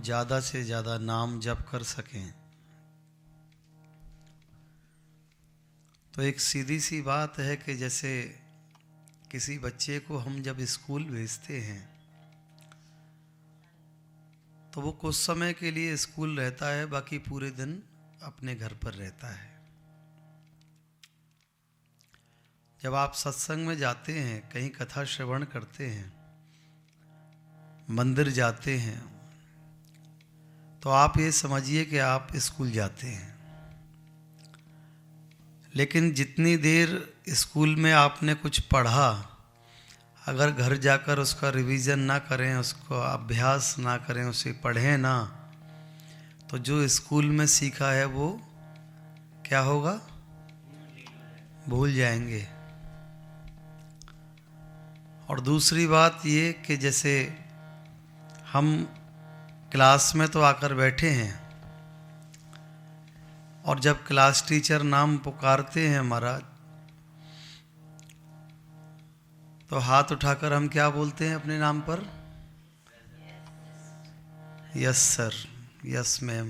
ज़्यादा से ज़्यादा नाम जप कर सकें। तो एक सीधी सी बात है कि जैसे किसी बच्चे को हम जब स्कूल भेजते हैं तो वो कुछ समय के लिए स्कूल रहता है, बाकी पूरे दिन अपने घर पर रहता है। जब आप सत्संग में जाते हैं, कहीं कथा श्रवण करते हैं, मंदिर जाते हैं, तो आप ये समझिए कि आप स्कूल जाते हैं। लेकिन जितनी देर स्कूल में आपने कुछ पढ़ा, अगर घर जाकर उसका रिवीजन ना करें, उसको अभ्यास ना करें, उसे पढ़ें ना, तो जो स्कूल में सीखा है वो क्या होगा? भूल जाएंगे। और दूसरी बात ये कि जैसे हम क्लास में तो आकर बैठे हैं और जब क्लास टीचर नाम पुकारते हैं हमारा, तो हाथ उठाकर हम क्या बोलते हैं अपने नाम पर? Yes sir, yes ma'am.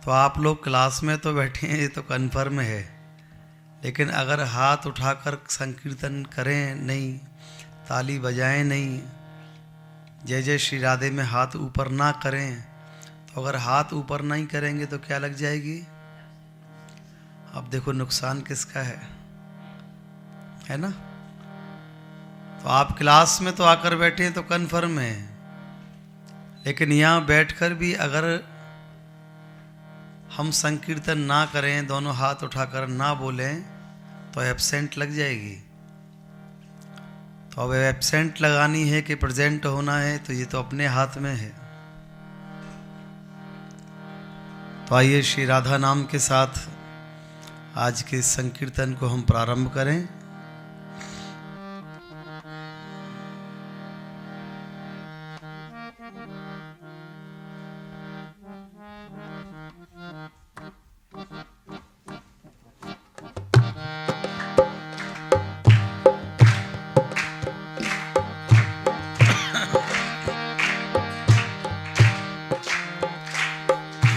तो आप लोग क्लास में तो बैठे हैं, ये तो कन्फर्म है, लेकिन अगर हाथ उठाकर संकीर्तन करें नहीं, ताली बजाएं नहीं, जय जय श्री राधे में हाथ ऊपर ना करें, तो अगर हाथ ऊपर नहीं करेंगे तो क्या लग जाएगी? अब देखो नुकसान किसका है ना? तो आप क्लास में तो आकर बैठे हैं तो कन्फर्म है, लेकिन यहाँ बैठकर भी अगर हम संकीर्तन ना करें, दोनों हाथ उठाकर ना बोलें, तो एब्सेंट लग जाएगी। तो अब एब्सेंट लगानी है कि प्रेजेंट होना है, तो ये तो अपने हाथ में है। तो आइए श्री राधा नाम के साथ आज के संकीर्तन को हम प्रारंभ करें।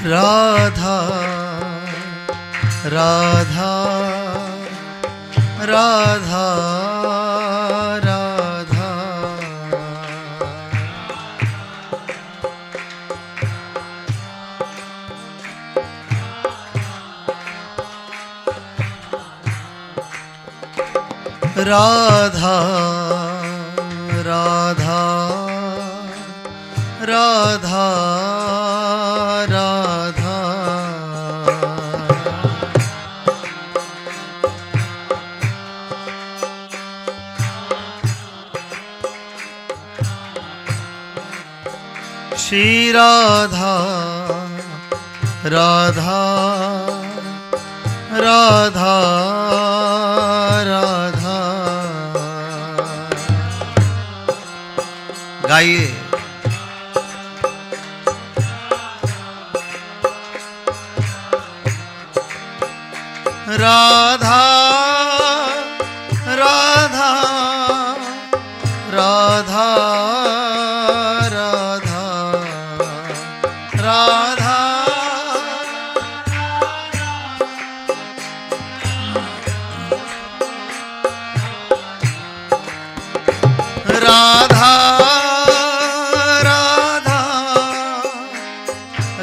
राधा राधा राधा राधा, राधा राधा राधा राधा, श्री राधा राधा राधा राधा। गाइए। राधा राधा राधा राधा राधा, राधा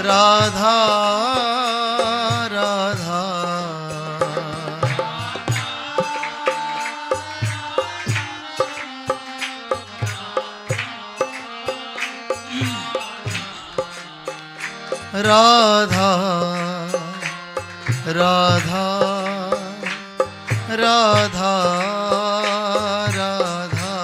राधा राधा राधा, राधा राधा राधा राधा,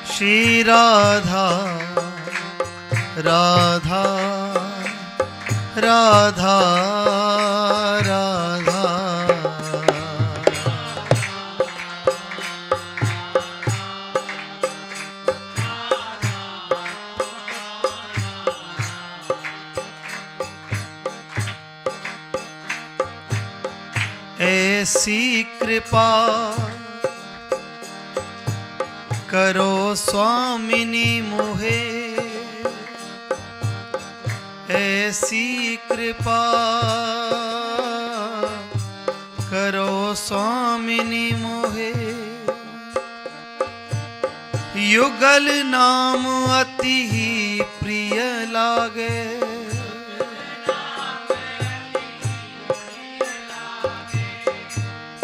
श्री राधा राधा राधा राधा, ऐसी कृपा करो स्वामिनी मोहे, ऐसी कृपा करो स्वामिनी मोहे। युगल नाम अति ही प्रिय लागे,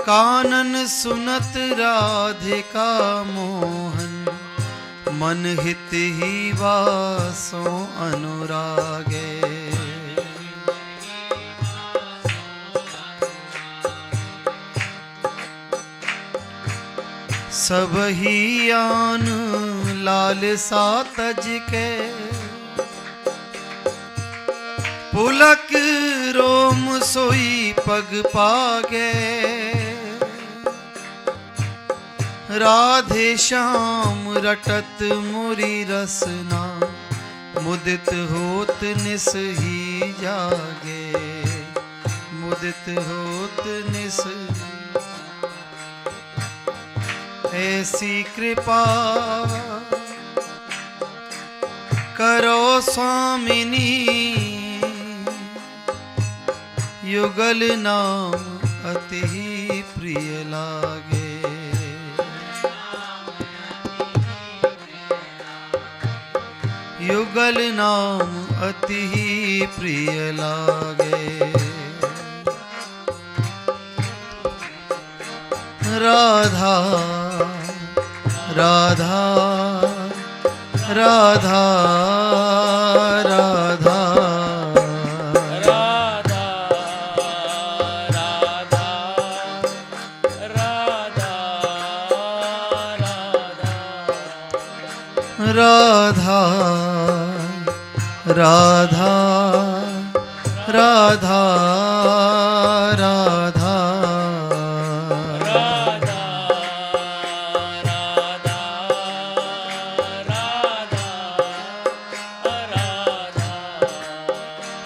कानन सुनत राधिका मोहन, मन हित ही वासो अनुरागे। सब ही आन लालसा तज के, पुलक रोम सोई पग पागे। राधे श्याम रटत मुरी रसना, मुदित होत निस ही जागे, मुदित होत निस। ऐसी कृपा करो स्वामिनी, युगल नाम अति ही प्रिय लागे। युगल नाम अति ही प्रिय लागे। राधा राधा राधा राधा राधा राधा राधा राधा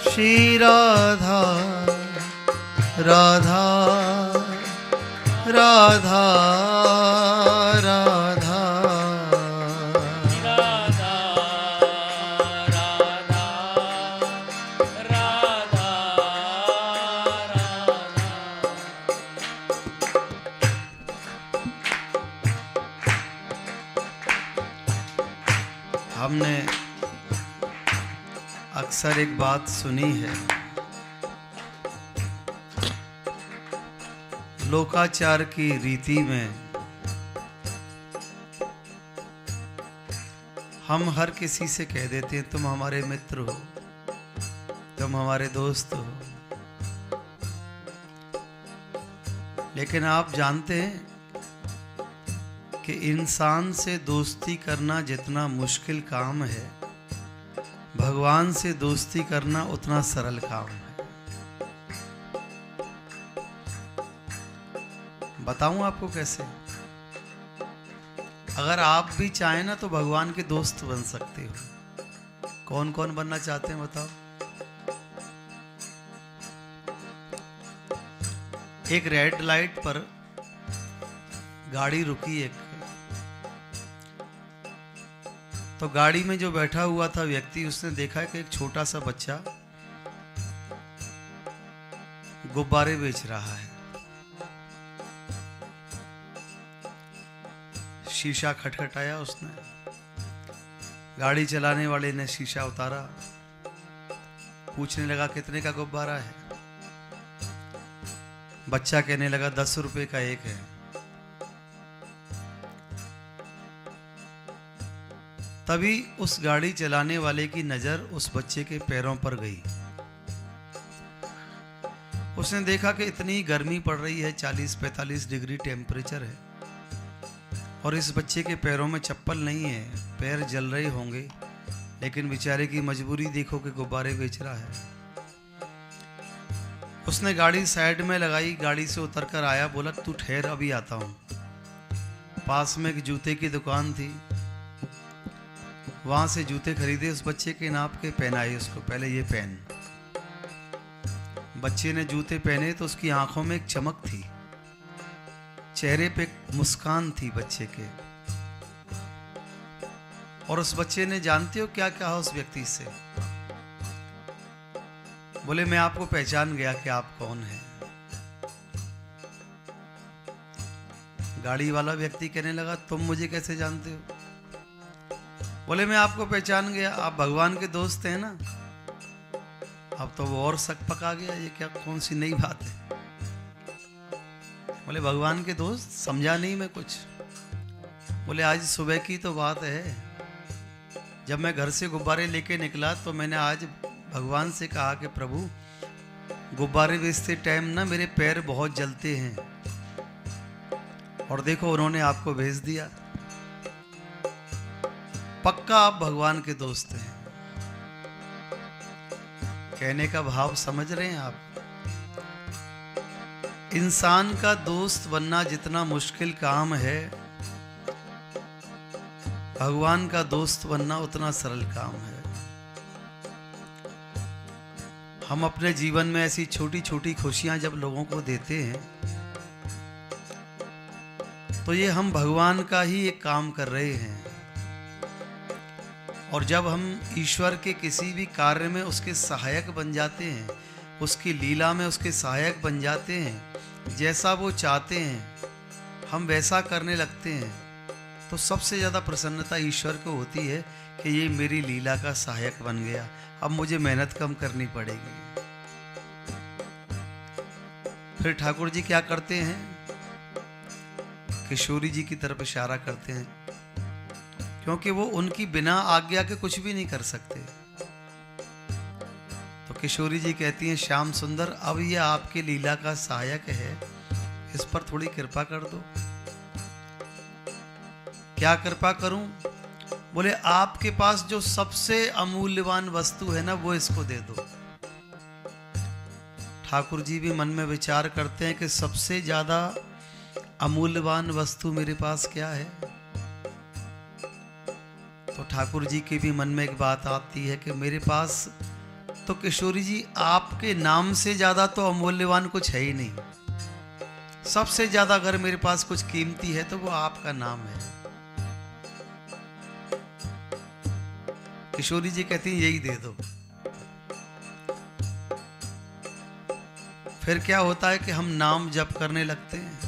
श्री राधा राधा राधा राधा हमने अक्सर एक बात सुनी है, लोकाचार की रीति में हम हर किसी से कह देते हैं तुम हमारे मित्र हो, तुम हमारे दोस्त हो। लेकिन आप जानते हैं कि इंसान से दोस्ती करना जितना मुश्किल काम है, भगवान से दोस्ती करना उतना सरल काम है। बताऊं आपको कैसे? अगर आप भी चाहें ना तो भगवान के दोस्त बन सकते हो। कौन कौन बनना चाहते हैं बताओ? एक रेड लाइट पर गाड़ी रुकी एक, तो गाड़ी में जो बैठा हुआ था व्यक्ति, उसने देखा कि एक छोटा सा बच्चा गुब्बारे बेच रहा है। शीशा खटखटाया उसने, गाड़ी चलाने वाले ने शीशा उतारा, पूछने लगा कितने का गुब्बारा है। बच्चा कहने लगा 10 रुपए का एक है। तभी उस गाड़ी चलाने वाले की नजर उस बच्चे के पैरों पर गई। उसने देखा कि इतनी गर्मी पड़ रही है, 40-45 डिग्री टेम्परेचर है, और इस बच्चे के पैरों में चप्पल नहीं है, पैर जल रहे होंगे, लेकिन बेचारे की मजबूरी देखो कि गुब्बारे बेच रहा है। उसने गाड़ी साइड में लगाई, गाड़ी से उतरकर आया, बोला तू ठहर अभी आता हूँ। पास में एक जूते की दुकान थी, वहां से जूते खरीदे, उस बच्चे के नाप के पहनाए उसको, पहले ये पहन। बच्चे ने जूते पहने तो उसकी आंखों में एक चमक थी, चेहरे पे मुस्कान थी बच्चे के, और उस बच्चे ने जानते हो क्या कहा उस व्यक्ति से? बोले मैं आपको पहचान गया कि आप कौन हैं। गाड़ी वाला व्यक्ति कहने लगा तुम मुझे कैसे जानते हो? बोले मैं आपको पहचान गया, आप भगवान के दोस्त हैं ना। अब तो वो और शक पका गया, ये क्या कौन सी नई बात है। बोले भगवान के दोस्त, समझा नहीं मैं कुछ। बोले आज सुबह की तो बात है, जब मैं घर से गुब्बारे लेके निकला तो मैंने आज भगवान से कहा कि प्रभु गुब्बारे बेचते टाइम ना मेरे पैर बहुत जलते हैं, और देखो उन्होंने आपको भेज दिया। पक्का आप भगवान के दोस्त हैं। कहने का भाव समझ रहे हैं आप? इंसान का दोस्त बनना जितना मुश्किल काम है, भगवान का दोस्त बनना उतना सरल काम है। हम अपने जीवन में ऐसी छोटी छोटी खुशियां जब लोगों को देते हैं तो ये हम भगवान का ही एक काम कर रहे हैं। और जब हम ईश्वर के किसी भी कार्य में उसके सहायक बन जाते हैं, उसकी लीला में उसके सहायक बन जाते हैं, जैसा वो चाहते हैं हम वैसा करने लगते हैं, तो सबसे ज़्यादा प्रसन्नता ईश्वर को होती है कि ये मेरी लीला का सहायक बन गया, अब मुझे मेहनत कम करनी पड़ेगी। फिर ठाकुर जी क्या करते हैं? किशोरी जी की तरफ इशारा करते हैं, क्योंकि वो उनकी बिना आज्ञा के कुछ भी नहीं कर सकते। तो किशोरी जी कहती हैं श्याम सुंदर, अब ये आपके लीला का सहायक है, इस पर थोड़ी कृपा कर दो। क्या कृपा करूं? बोले आपके पास जो सबसे अमूल्यवान वस्तु है ना, वो इसको दे दो। ठाकुर जी भी मन में विचार करते हैं कि सबसे ज्यादा अमूल्यवान वस्तु मेरे पास क्या है। तो ठाकुर जी के भी मन में एक बात आती है कि मेरे पास तो किशोरी जी आपके नाम से ज्यादा तो अमूल्यवान कुछ है ही नहीं। सबसे ज्यादा अगर मेरे पास कुछ कीमती है तो वो आपका नाम है। किशोरी जी कहती हैं यही दे दो। फिर क्या होता है कि हम नाम जप करने लगते हैं,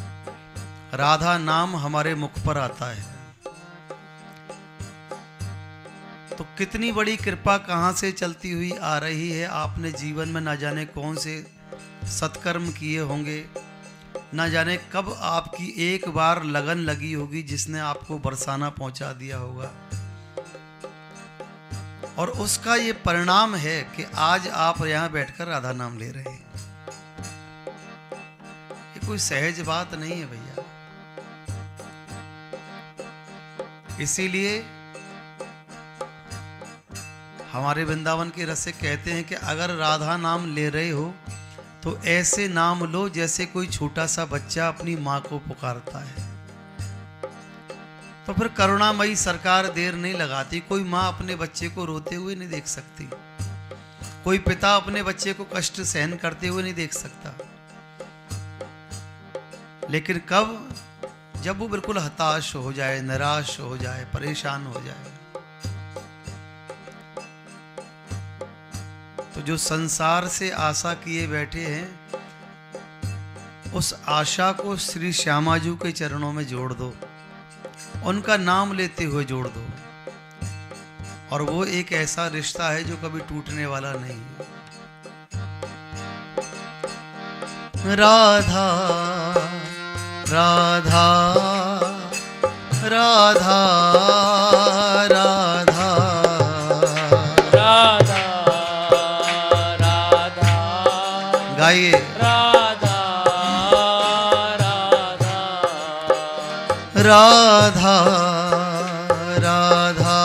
राधा नाम हमारे मुख पर आता है। तो कितनी बड़ी कृपा कहाँ से चलती हुई आ रही है। आपने जीवन में ना जाने कौन से सत्कर्म किए होंगे, ना जाने कब आपकी एक बार लगन लगी होगी जिसने आपको बरसाना पहुंचा दिया होगा, और उसका ये परिणाम है कि आज आप यहाँ बैठकर राधा नाम ले रहे हैं। ये कोई सहज बात नहीं है भैया। इसीलिए हमारे वृंदावन के रसिक कहते हैं कि अगर राधा नाम ले रहे हो तो ऐसे नाम लो जैसे कोई छोटा सा बच्चा अपनी माँ को पुकारता है। तो फिर करुणामयी सरकार देर नहीं लगाती। कोई माँ अपने बच्चे को रोते हुए नहीं देख सकती, कोई पिता अपने बच्चे को कष्ट सहन करते हुए नहीं देख सकता। लेकिन कब? जब वो बिल्कुल हताश हो जाए, निराश हो जाए, परेशान हो जाए। तो जो संसार से आशा किए बैठे हैं, उस आशा को श्री श्यामाजू के चरणों में जोड़ दो, उनका नाम लेते हुए जोड़ दो, और वो एक ऐसा रिश्ता है जो कभी टूटने वाला नहीं है। राधा राधा राधा राधा राधा राधा गाइए। राधा राधा राधा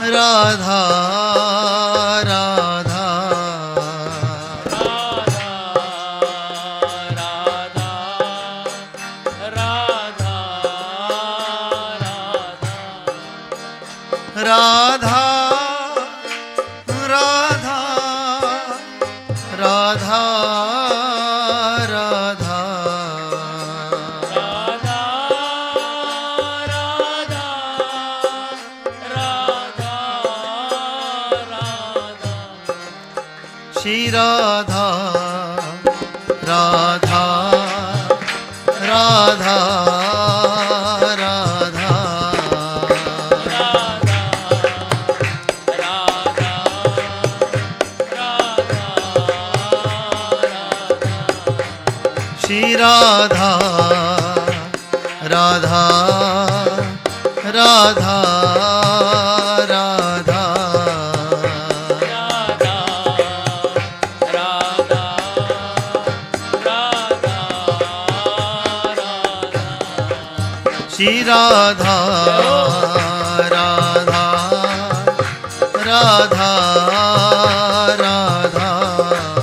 राधा राधा राधा राधा राधा राधा राधा राधा राधा राधा राधा श्री राधा राधा राधा राधा श्री राधा राधा राधा राधा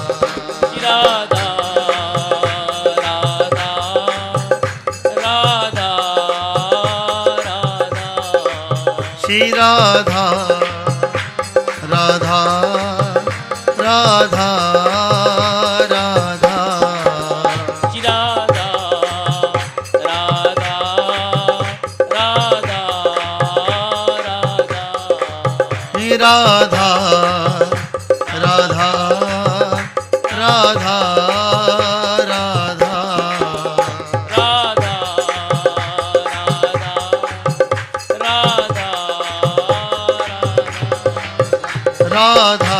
श्री राधा राधा राधा राधा श्री राधा राधा राधा राधा श्री राधा राधा राधा राधा राधा राधा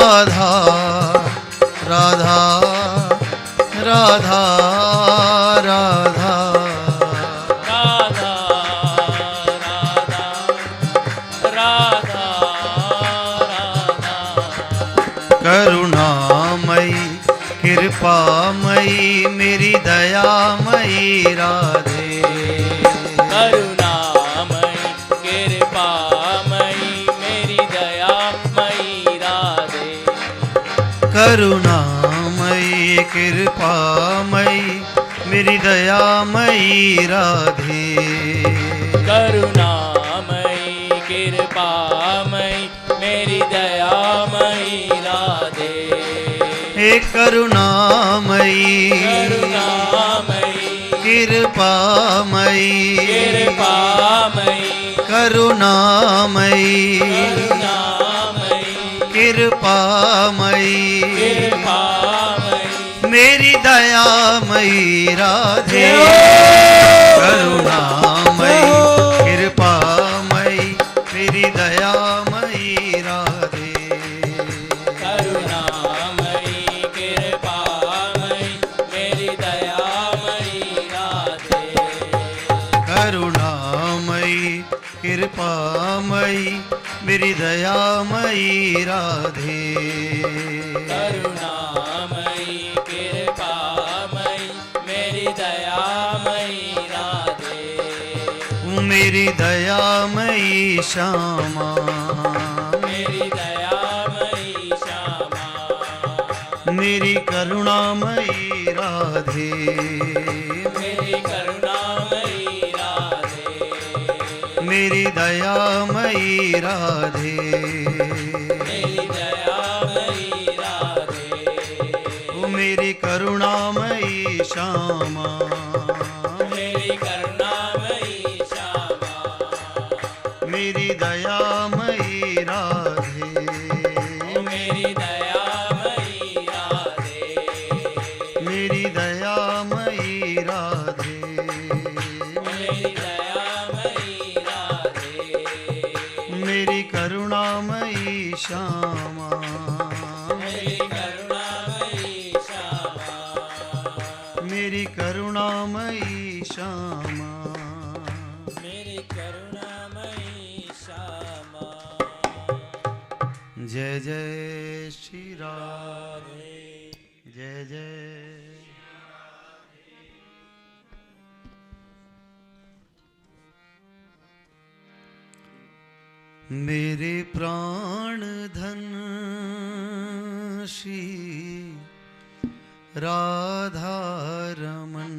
राधा राधा राधा राधा राधा राधा करुणामयी कृपामयी मेरी दयामयी राधे करुणामयी कृपामयी मेरी दयामयी राधे करुणामयी कृपामयी मेरी दयामयी राधे करुणामयी कृपामयी मेरी दयामयी राधे हे करुणामयी करुणामयी कृपामयी कृपामयी करुणामयी करुणामयी कृपामयी कृपामयी मेरी दयामयी राधे करुणामयी कृपामयी मेरी दयामयी राधे करुणामयी कृपामयी मेरी दयामयी राधे करुणामयी कृपामयी मेरी दयामयी राधे करुणामयी कृपामयी मेरी दयामयी राधे मेरी दयामयी श्यामा मेरी दयामयी श्यामा मेरी करुणामयी राधे मेरी करुणामयी राधे मेरी दयामयी राधे मेरी दयामयी राधे मेरी करुणामयी श्यामा मेरी करुणामयी श्यामा मेरी दयामयी राधे मेरी दयामयी राधे मेरी दयामयी राधे मेरी दयामयी राधे मेरी करुणामयी श्यामा मेरी करुणामयी श्यामा मेरी करुणामयी श्यामा मेरी करुणामयी श्यामा जय जय श्री राम जय जय मेरे प्राण धन श्री राधा रमन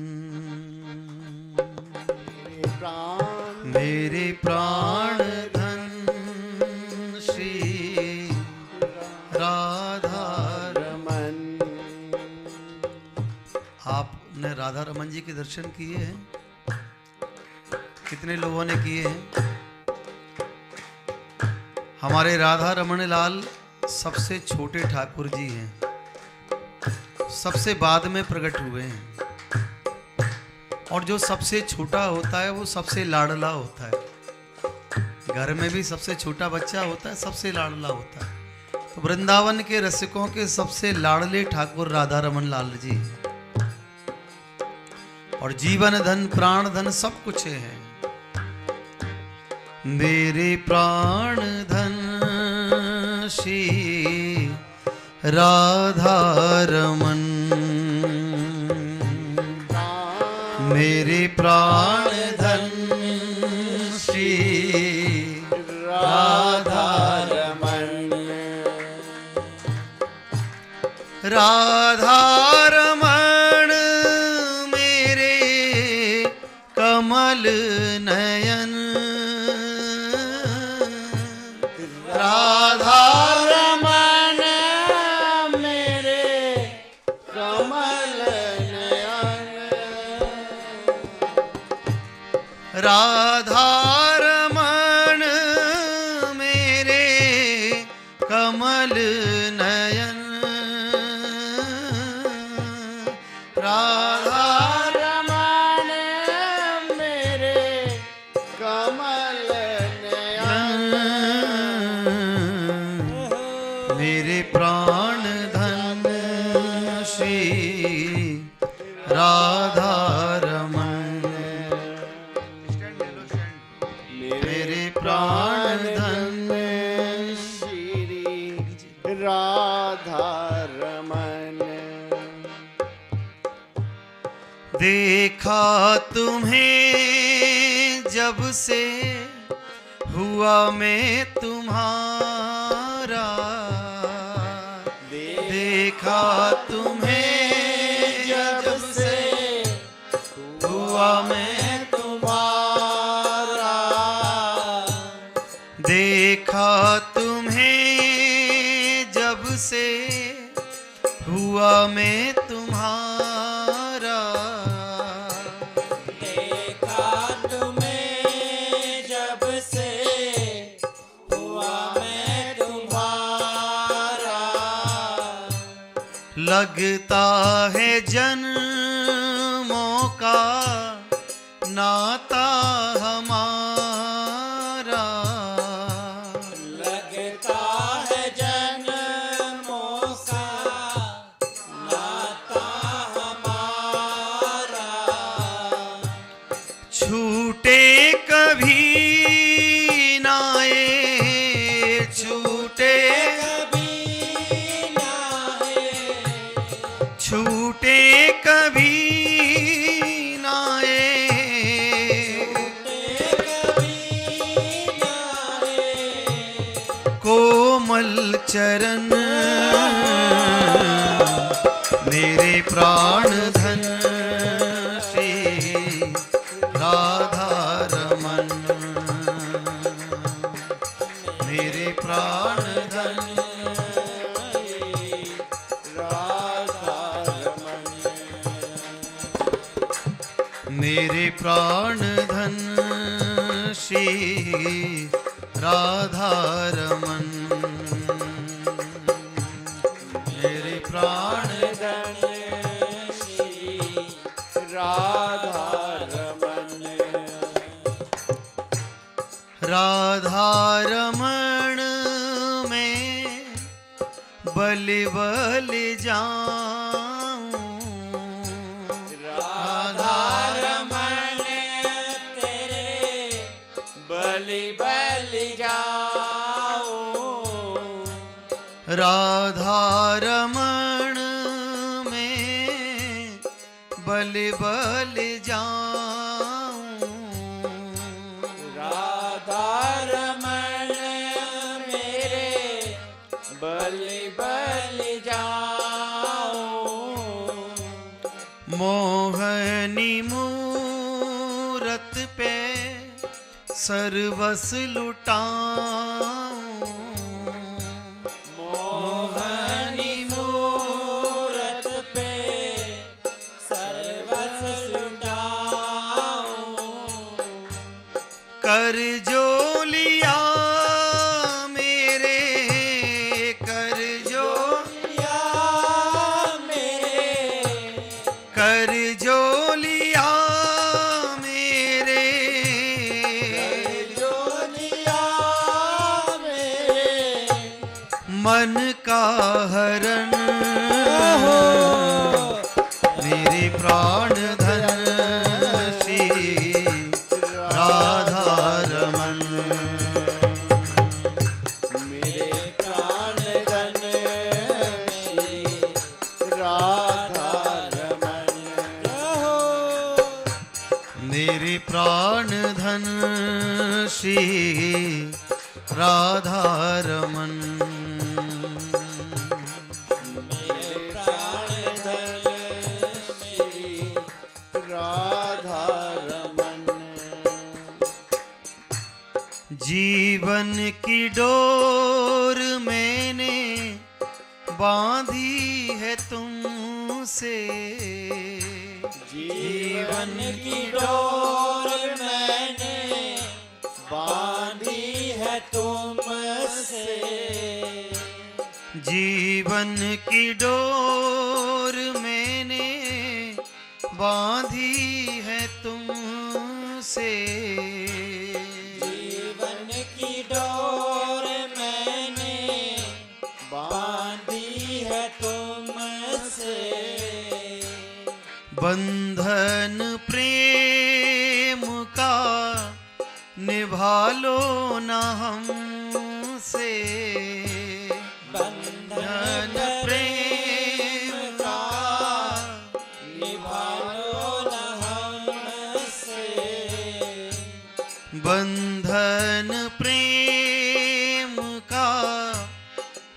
मेरे प्राण धन श्री राधा रमन आपने राधा रमन जी के दर्शन किए हैं? कितने लोगों ने किए हैं? हमारे राधा रमन लाल सबसे छोटे ठाकुर जी हैं, सबसे बाद में प्रकट हुए हैं। और जो सबसे छोटा होता है वो सबसे लाडला होता है। घर में भी सबसे छोटा बच्चा होता है, सबसे लाडला होता है। तो वृंदावन के रसिकों के सबसे लाडले ठाकुर राधा रमन लाल जी, और जीवन धन प्राण धन सब कुछ है। मेरे प्राण धन श्री राधा रमन, मेरे प्राण धन श्री राधा रमन, राधा रमण मेरे कमल नयन, राधा रमन मेरे कमल नयन, राधा रमण मेरे कमल नयन, राधा रमन मेरे कमल नयन, मेरे प्राण धन श्री राधा रमन, मेरे प्राण धन श्री राधा रमन। देखा तुम्हें जब से हुआ मैं तुम्हारा, देखा तुम्हें जब से हुआ मैं तुम्हारा, देखा तुम्हें जब से हुआ मैं तुम्हारा, देखा तुम्हें जब से हुआ मैं तुम्हारा, लगता है जन्मों का नाता हमारा, लगता है जन्मों का नाता हमारा, छूटे कभी ना ये छूटे, कभी ना है, छूटे कभी ना ये कभी ना है, कोमल चरण, मेरे प्राण धन श्री राधा रमन, मेरे प्राण धन राधा रमन, मेरे प्राण धन श्री राधा रमन, मेरे प्राण धन श्री राधा रमन, राधा रमण में बलि बलि जाऊं, राधा रमन तेरे बलि बलि जाऊं, राधा रमण में बलि बलि जाऊं, राधा रमन मेरे बलि बलि जाऊं, मोहनी मूरत पे सर्वस लुटाऊं, मोहनी मूरत पे कर जो लिया मेरे जो लिया मेरे मन का हरण मेरे प्राण धन श्री राधा रमन मेरे प्राण धन श्री राधा रमन मेरे प्राण धन श्री राधा रमन मेरे प्राण धन श्री राधा रमन जीवन की डोर मैंने बांधी है तुमसे जीवन की डोर मैंने बांधी है तुमसे जीवन की डोर मैंने बांधी है तुमसे जीवन की डोर मैंने बांधी है तुमसे बंधन प्रेम का निभा लो न हमसे बंधन प्रेम का निभा लो न हमसे बंधन प्रेम का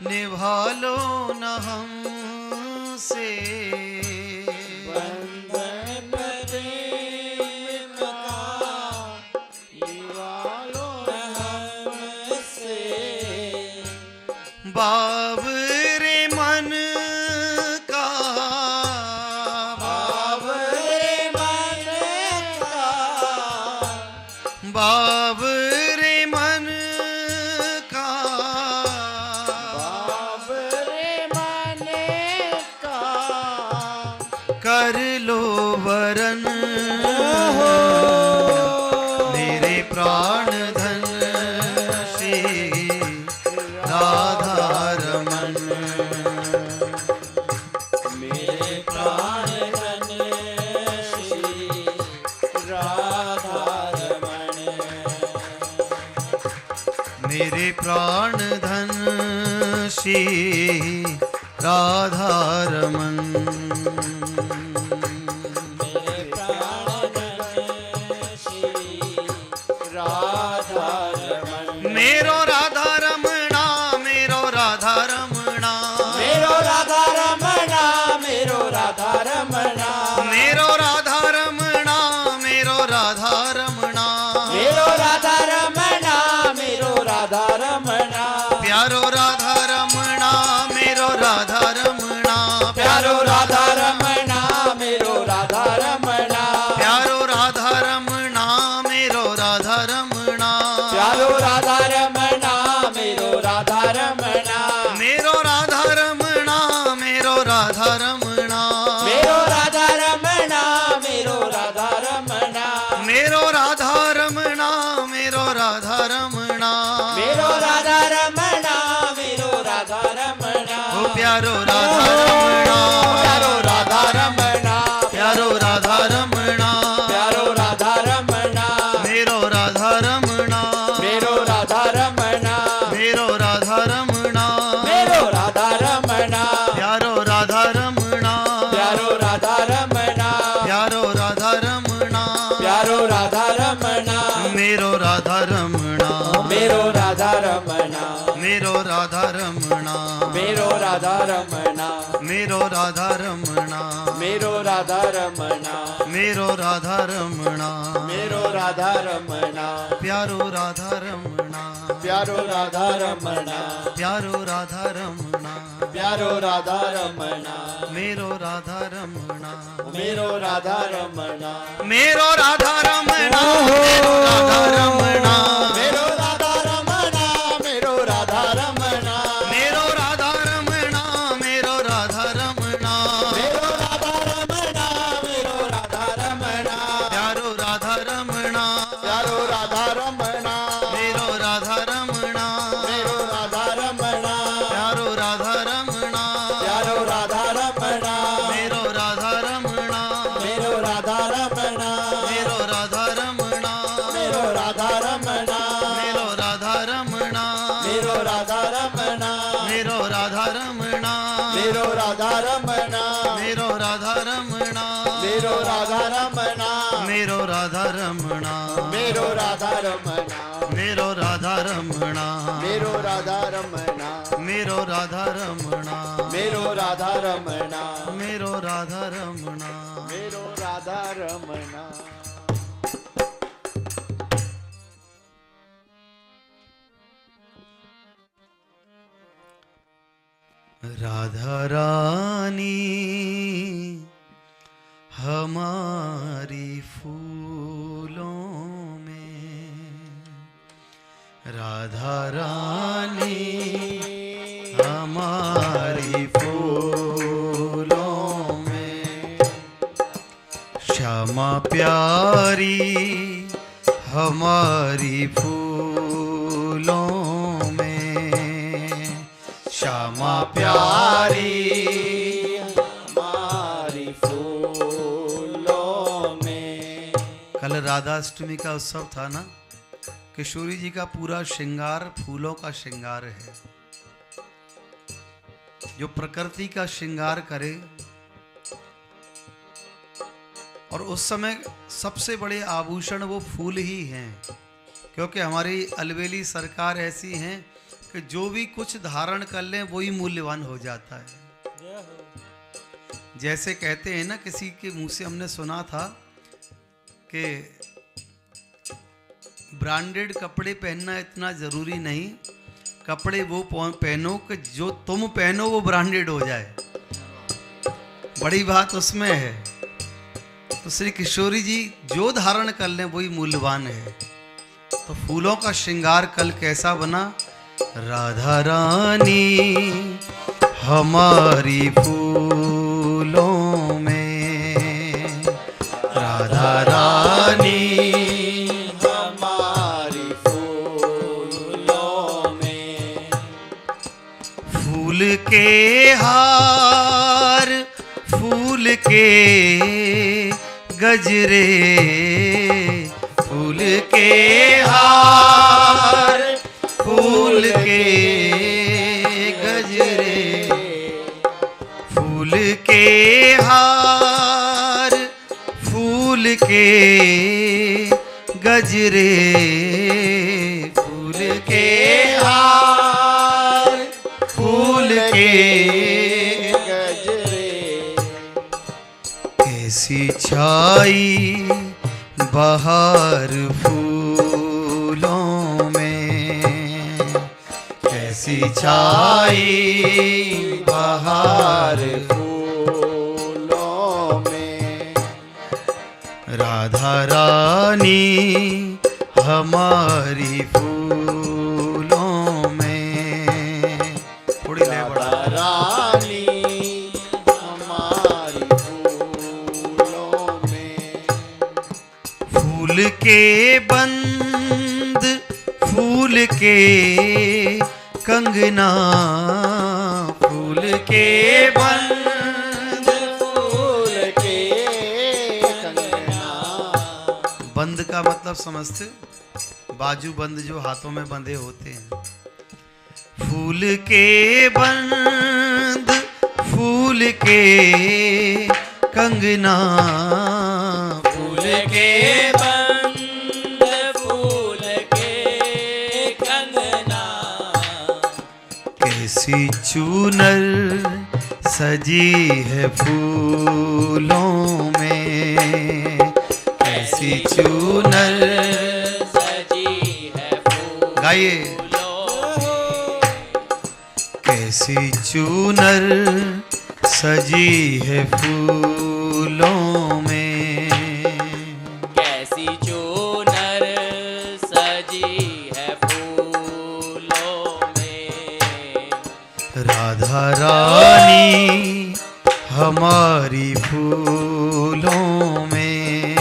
निभा लो न हमसे बंधन प्रेम का निभा लो न हमसे बाबरे मन का बाबरे मन का बाबरे मन का बाबरे मन का कर लो वरन मेरे प्राण धन श्री राधा रमन मेरे प्राण धन श्री राधा रमन मेरे प्राण धन श्री राधा रमन मेरे प्राण धन श्री राधा रमन मेरो राधा रमणा मेरो राधा रमणा मेरो राधा रमणा मेरो राधा रमणा मेरो राधा रमणा मेरो राधा रमणा मेरो राधा रमणा मेरो राधा रमणा प्यारो राधा रमणा मेरो राधा रमणा प्यारो राधा रमणा मेरो राधा रमणा प्यारो राधा रमणा मेरो राधा रमणा प्यारो राधा रमणा मेरो राधा रमणा मेरो राधा रमणा मेरो राधा रमणा मेरो राधा रमणा मेरो राधा रमणा मेरो राधा रमणा मेरो राधा रमणा मेरो राधा रमणा मेरो राधा रमणा ओ प्यारो राधा रमणा प्यारो राधा रमणा प्यारो राधा रमणा प्यारो राधा रमणा मेरो राधा रमणा मेरो राधा रमणा मेरो राधा रमणा मेरो राधा रमणा प्यारो राधा रमणा प्यारो राधा रमणा प्यारो राधा रमणा प्यारो राधा रमणा मेरो राधा रमणा मेरो राधा रमणा मेरो राधा रमणा मेरो राधा रमणा मेरो राधा रमणा मेरो राधा रमणा मेरो राधा रमणा मेरो राधा रमणा प्यारो राधा रमणा प्यारो राधा रमणा प्यारो राधा रमणा प्यारो राधा रमणा मेरो राधा रमणा मेरो राधा रमणा मेरो राधा रमणा मेरो राधा रमणा मेरो राधा रमणा मेरो राधा रमणा मेरो राधा रमणा मेरो राधा रमणा मेरो राधा रमणा मेरो राधा रमना मेरो राधा रमणा मेरो राधा रमना मेरो राधा रमणा मेरो राधा रमना मेरो राधा रमणा मेरो राधा रमना मेरो राधा रमणा मेरो राधा रमना। राधा रानी हमारी फूलों में, राधा रानी हमारी फूलों में, श्यामा प्यारी हमारी फूलों में, श्यामा प्यारी हमारी फूलों में। कल राधाष्टमी का उत्सव था ना, किशोरी जी का पूरा श्रृंगार फूलों का श्रृंगार है। जो प्रकृति का श्रृंगार करे, और उस समय सबसे बड़े आभूषण वो फूल ही हैं, क्योंकि हमारी अलवेली सरकार ऐसी हैं कि जो भी कुछ धारण कर लें वही मूल्यवान हो जाता है। जैसे कहते हैं ना, किसी के मुंह से हमने सुना था कि ब्रांडेड कपड़े पहनना इतना ज़रूरी नहीं, कपड़े वो पहनो कि जो तुम पहनो वो ब्रांडेड हो जाए, बड़ी बात उसमें है। तो श्री किशोरी जी जो धारण कर लें वही मूल्यवान है। तो फूलों का श्रृंगार कल कैसा बना? राधा रानी हमारी फूलों में, राधा रानी हमारी फूलों में, फूल के हार फूल के गजरे, फूल के हार फूल के गजरे, फूल के हार फूल के गजरे, फूल के हार फूल के गजरे। कैसी छाई बहार फूलों में, कैसी छाई बहार फूलों में, राधा रानी हमारी फूलों में। थोड़ी ले बड़ा रानी हमारी फूलों में, फूल के बंद फूल के कंगना, फूल के बंद फूल के कंगना। बंद का मतलब समझते, बाजू बंद जो हाथों में बंधे होते हैं। फूल के बंद फूल के कंगना, फूल के बंद फूल के कंगना, कैसी चूनर सजी है फूलों में, कैसी चूनर सजी है गाइए, कैसी चूनर सजी है फूलों में, कैसी चूनर सजी है फूलों में, राधा रानी हमारी फूलों में,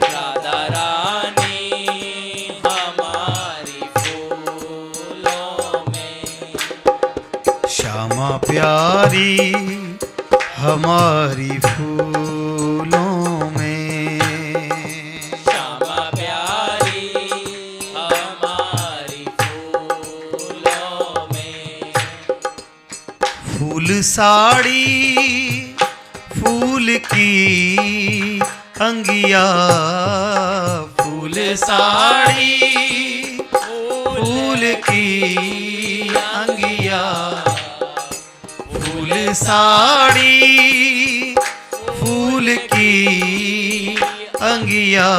राधा रानी हमारी फूलों में, श्यामा प्यारी हमारी फूलों में, श्यामा प्यारी हमारी फूलों में, फूल साड़ी फूल की की अंगिया फूल साड़ी, फूल की अंगिया फूल साड़ी, फूल की अंगिया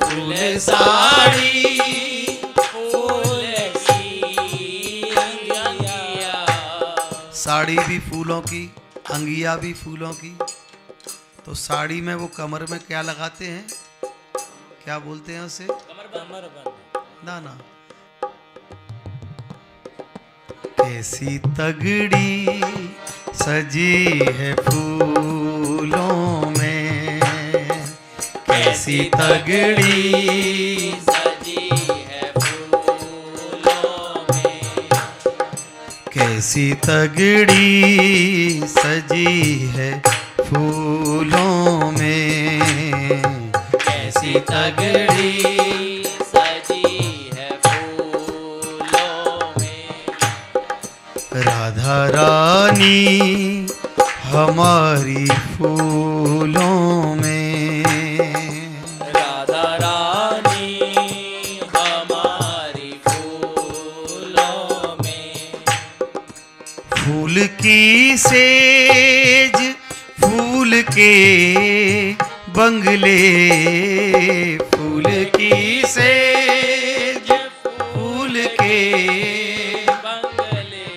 फूल साड़ी, फूल की अंगिया। साड़ी भी फूलों की, अंगिया भी फूलों की। तो साड़ी में वो कमर में क्या लगाते हैं, क्या बोलते हैं उसे? कमर बंद। ना ना, कैसी तगड़ी सजी है फूलों में, कैसी तगड़ी सजी है फूलों में, कैसी तगड़ी सजी है फूलों में, कैसी तगड़ी सजी है फूलों में। राधा रानी हमारी फूलों में, राधा रानी हमारी फूलों में। फूल की सेज फूल के बंगले, फूल की सेज फूल के बंगले,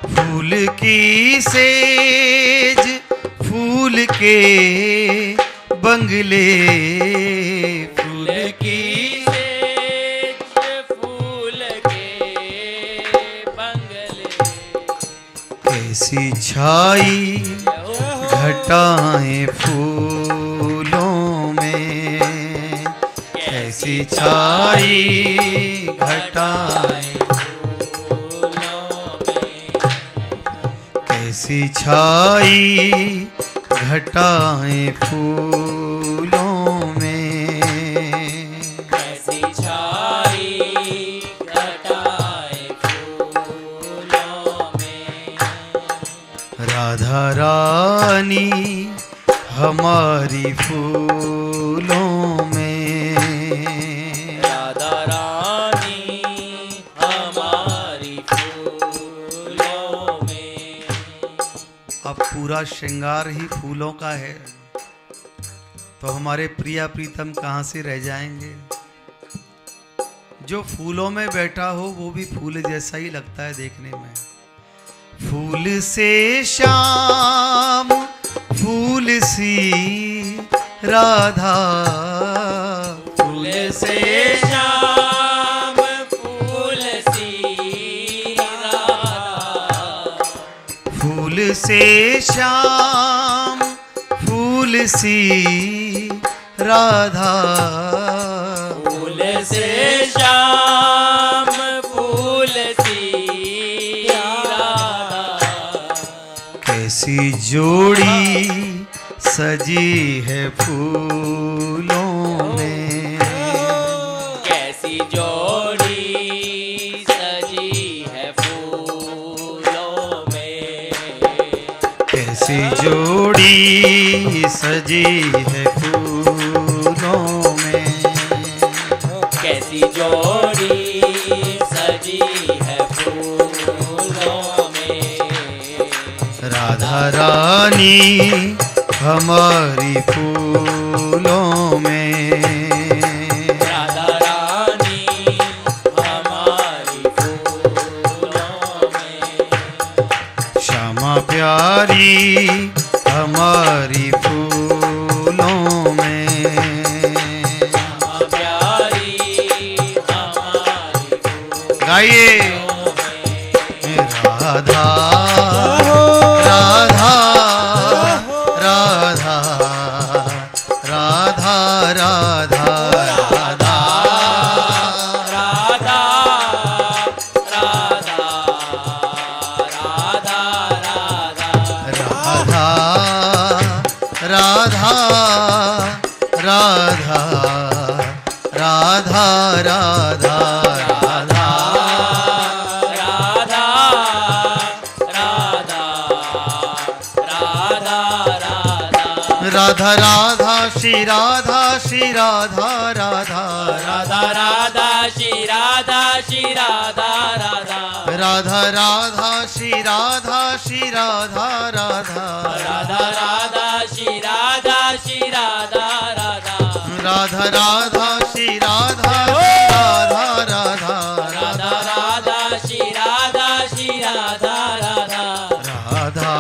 फूल की सेज फूल के बंगले, फूल की सेज फूल के बंगले। कैसी छाई घटाएं फूलों में, कैसी छाई घटाएं, फूलों में। कैसी छाई घटाएं फूलों में, कैसी छाई घटाएं फूलों में। राधा रानी हमारी फूलों में, राधा रानी हमारी फूलों में। अब पूरा श्रृंगार ही फूलों का है, तो हमारे प्रिया प्रीतम कहाँ से रह जाएंगे। जो फूलों में बैठा हो वो भी फूल जैसा ही लगता है देखने में। फूल से श्याम फूल सी राधा, फूल से श्याम फूल सी राधा, फूल से श्याम फूल सी राधा, फूल से श्याम फूल सी राधा। कैसी जोड़ी सजी है फूलों में, कैसी जोड़ी सजी है फूलों में। कैसी जोड़ी सजी है फूलों में, कैसी जोड़ी सजी है फूलों में। राधा रानी हमारी फूलों में, राधा रानी हमारी फूलों में। श्यामा प्यारी हमारी फूलों में, श्यामा प्यारी हमारी गाइए राधा राधा राधा राधा राधा राधा राधा राधा राधा राधा राधा राधा राधा राधा राधा राधा राधा राधा राधा राधा श्री राधा श्री राधा राधा राधा राधा श्री राधा श्री राधा राधा राधा राधा श्री राधा श्री राधा राधा राधा राधा श्री राधा श्री राधा राधा राधा राधा श्री राधा राधा राधा राधा राधा श्री राधा श्री राधा राधा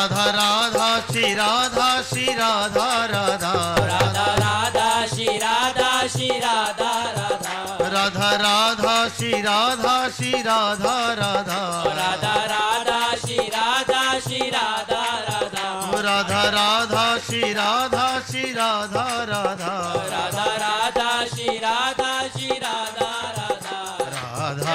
राधा श्री राधा श्री राधा राधा राधा राधा श्री राधा श्री राधा राधा राधा राधा श्री राधा श्री राधा राधा राधा राधा श्री राधा श्री राधा राधा राधा राधा श्री राधा श्री राधा राधा राधा राधा श्री राधा श्री राधा राधा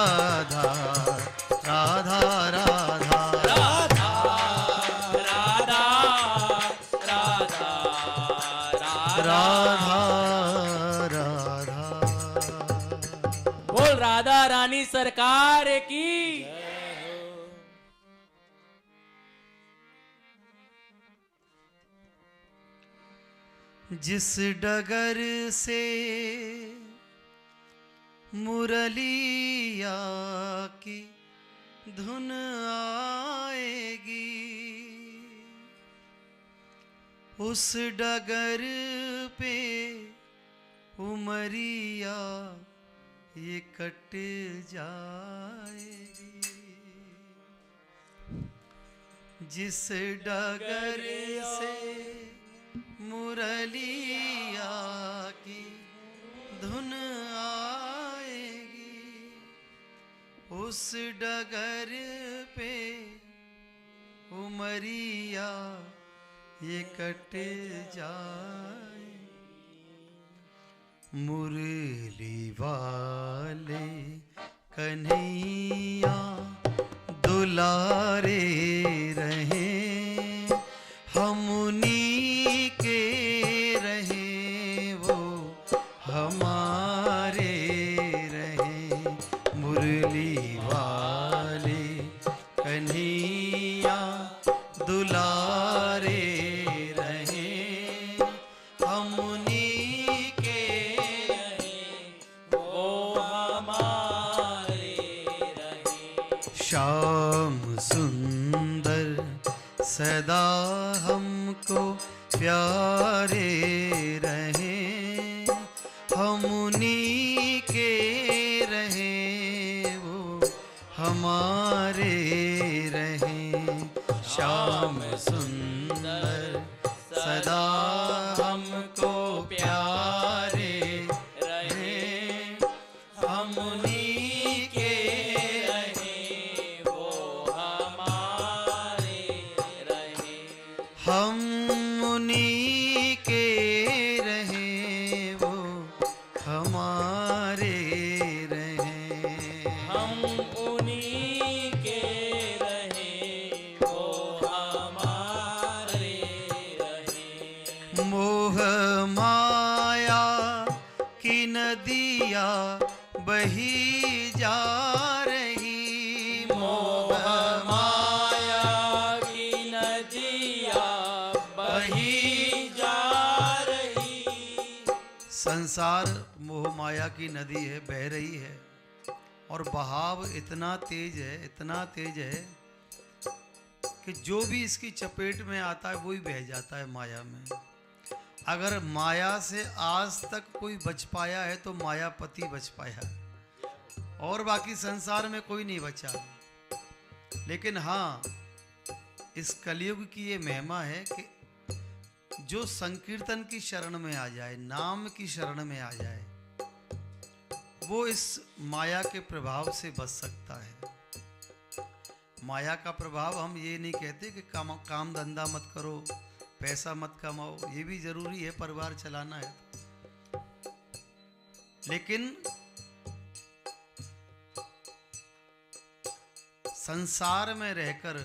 राधा राधा राधा राधा बोल राधा रानी सरकार की। जिस डगर से मुरलिया की धुन आएगी उस डगर पे उमरिया ये कट जाएगी। जिस डगर से मुरलिया की धुन आएगी उस डगर पे उमरिया ये कट जाए। मुरली वाले कन्हैया दुलारे रहे हम उन्हीं के रहे वो हमारे रहे। मुरली वाले कन्हैया दुलारे रहे हम उन्हीं के रहे वो हमारे रहे। श्याम सुंदर सदा हमको प्यारे रहे हम उन्हीं के रहे वो हमारे रहे। श्याम सुंदर सदा हमको प्यारे रहे हम उन्हीं के रहे वो हमारे रहे। हम उन्हीं के रहे वो हमारे रहे। हम उन्हीं के रहे संसार मोह माया की नदी है, बह रही है और बहाव इतना तेज है कि जो भी इसकी चपेट में आता है वही बह जाता है माया में। अगर माया से आज तक कोई बच पाया है तो मायापति बच पाया, और बाकी संसार में कोई नहीं बचा। लेकिन हाँ, इस कलयुग की ये महिमा है कि जो संकीर्तन की शरण में आ जाए, नाम की शरण में आ जाए, वो इस माया के प्रभाव से बच सकता है। माया का प्रभाव हम ये नहीं कहते कि काम धंधा मत करो, पैसा मत कमाओ, ये भी जरूरी है, परिवार चलाना है। लेकिन संसार में रहकर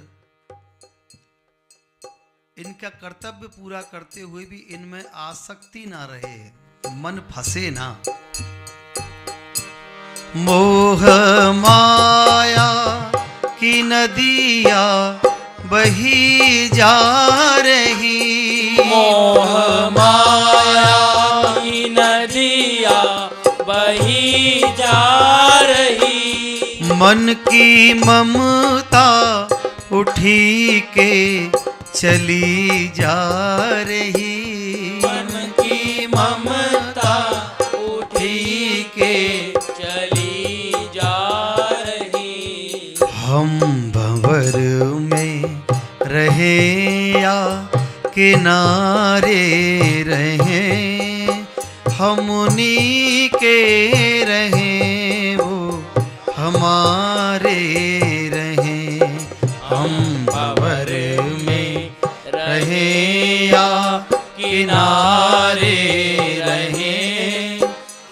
इनका कर्तव्य पूरा करते हुए भी इनमें आसक्ति ना रहे, मन फंसे ना। मोह माया की नदिया बही जा रही, मोह माया की नदिया बही जा रही। मन की ममता उठी के चली जा रही, मन की ममता उठी के चली जा रही। हम भंवर में रहे या किनारे रहे, हम उन्हीं के रहे वो हमारे रहे। हम भंवर में रहे या किनारे रहे,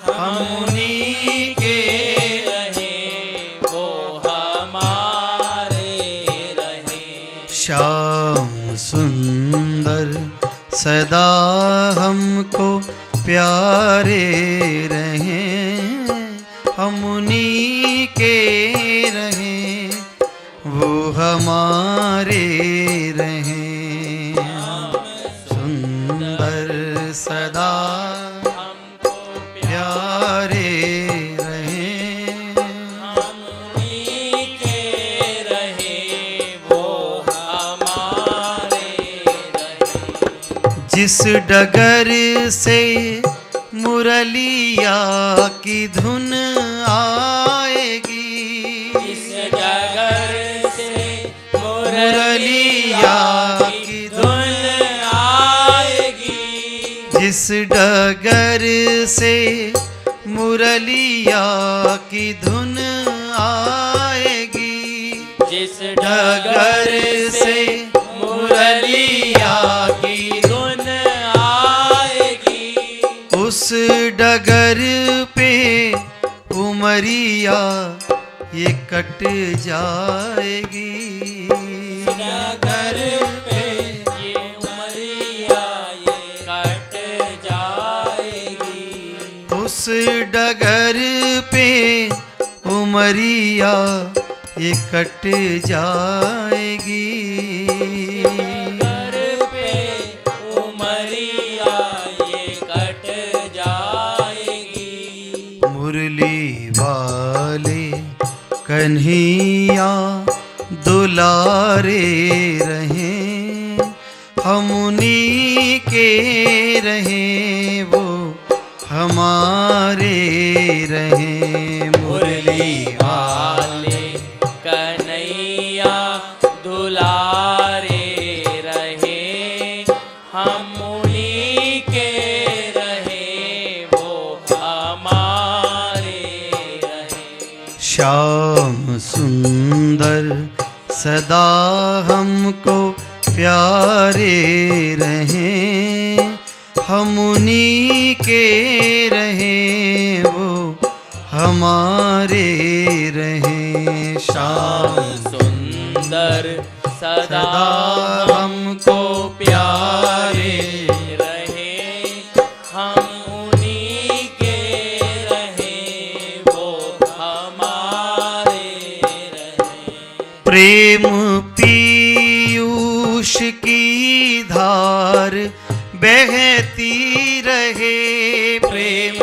हम उन्हीं के रहे वो हमारे रहे। श्याम सुंदर सदा हमको प्यारे रहे, हम उन्हीं के रहे वो हमारे रहे। सुंदर सदा हमको प्यारे रहे, हम उन्हीं के रहे वो हमारे रहे। जिस डगर से मुरलिया की धुन आएगी, जिस डगर से मुरलिया की धुन आएगी। जिस डगर से मुरलिया की धुन आएगी, जिस डगर से मुरलिया की धुन आएगी। उस डगर पे उमरिया ये कट जाएगी, डगर पे ये उमरिया ये कट जाएगी। उस डगर पे उमरिया ये कट जाएगी। डगर पे उमरिया ये कट जाएगी। मुरली वाले कन्हैया दुलारे रहे, हम उन्हीं के रहे वो हमारे रहे। मुरली वाले कन्हैया दुलारे रहे, हम उन्हीं के रहे वो हमारे रहे। श्याम सुंदर सदा हमको प्यारे रहे, हम उन्हीं के रहे वो हमारे रहे। श्याम सुंदर सदा हमको प्यारे रहे, हम उन्हीं के रहे वो हमारे रहे। प्रेम पीयूष की धार बहती रहे, प्रेम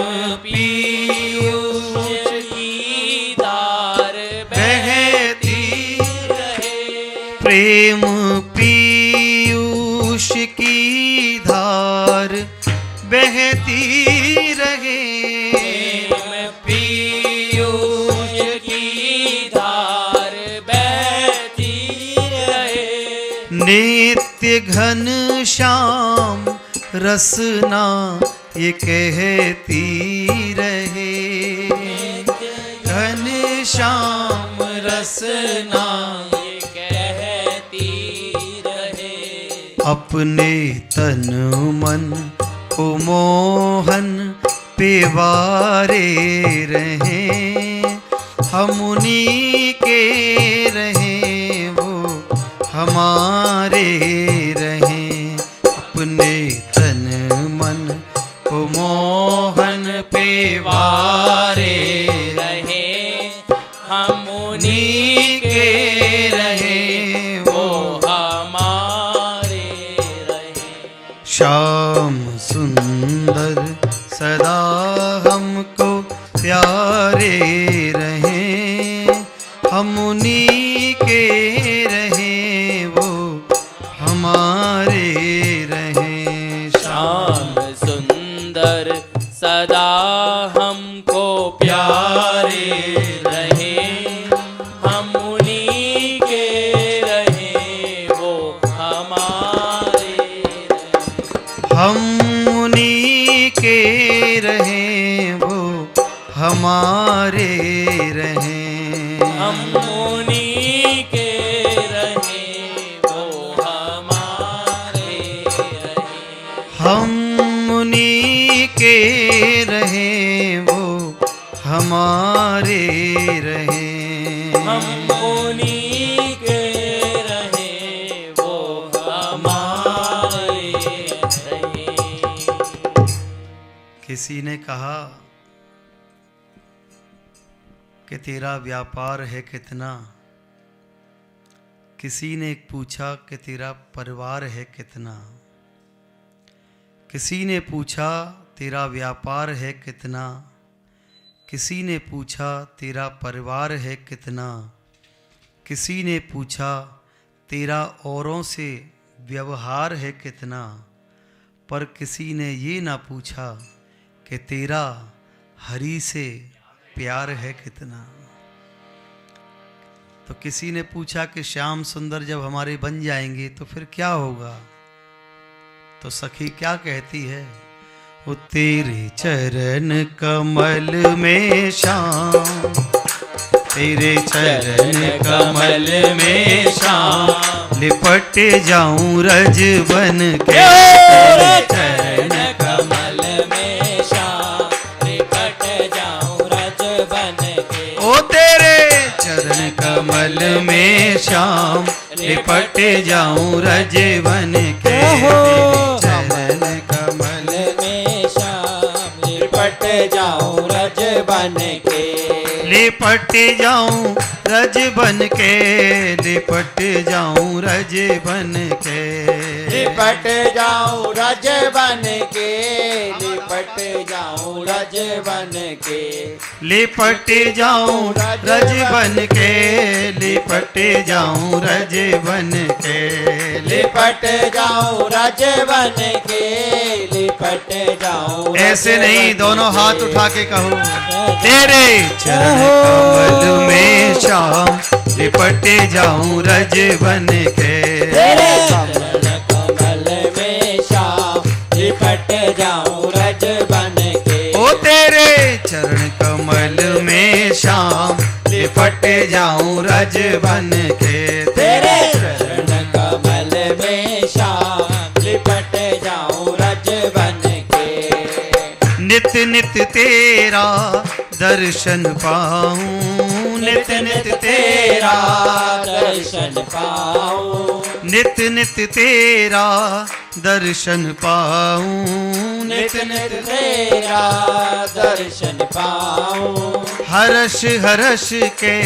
प्रेम पीयूष की धार बहती रहे, प्रेम पीयूष की धार बहती रहे। नित्य घन श्याम रसना ये कहती रहे, घन श्याम रसना ये कहती रहे। अपने तन मन को मोहन पेवारे रहे, हम उन्हीं के रहे वो हमारे रहे। अपने तन मन को मोहन पेवारे रहे, हम उन्हीं के रहे वो हमारे रहे। श्याम सुंदर सदा हमको प्यारे रहे, हम उन्हीं के रहे वो हमारे रहे। श्याम सुंदर सदा हमको प्यारे रहे, हम उन्हीं के रहे वो हमारे रहे। हम उन्हीं के रहे वो हमारे रहे। हम उन्हीं के रहे वो हमारे रहे। हम उन्हीं के रहे वो हमारे रहे। हम उन्हीं के रहे वो हमारे रहे। किसी ने कहा कि तेरा व्यापार है कितना, किसी ने पूछा कि तेरा परिवार है कितना, किसी ने पूछा तेरा व्यापार है कितना, किसी ने पूछा तेरा परिवार है कितना, किसी ने पूछा तेरा औरों से व्यवहार है कितना, पर किसी ने ये ना पूछा कि तेरा हरि से प्यार है कितना। तो किसी ने पूछा कि श्याम सुंदर जब हमारे बन जाएंगे तो फिर क्या होगा। तो सखी क्या कहती है, वो तेरे चरण कमल में श्याम, तेरे चरण कमल में श्याम, लिपट जाऊं रज बन के। तेरे चरण कमल में श्याम, लिपट जाऊं रज बन के। ओ तेरे चरण कमल में श्याम, लिपट जाऊं रज बन के। चरण कमल में श्याम, लिपट जाऊं रज बन के। लिपट जाऊं रज बन के, लिपट जाऊं रज बन के। लिपट जाऊं रज बन के, लिपट जाऊं रज बन के। लिपट जाऊं रज बन के, लिपट जाऊं रज बन के। लिपट जाऊं रज बन के, लिपट जाऊं। ऐसे नहीं, दोनों हाथ उठा के कहो, तेरे चरण कमल में श्याम, लिपट जाऊं रज बन के। तेरे चरण कमल में श्याम, लिपट जाऊं रज बन के। ओ तेरे चरण कमल में श्याम, लिपट जाऊं रज बन के। तेरे चरण कमल में श्याम, लिपट जाऊं रज बन के। नित नित तेरा दर्शन पाऊं, नित नित तेरा दर्शन पाऊं। नित नित तेरा दर्शन पाऊं, नित नित तेरा दर्शन पाऊं। हर्ष हर्ष के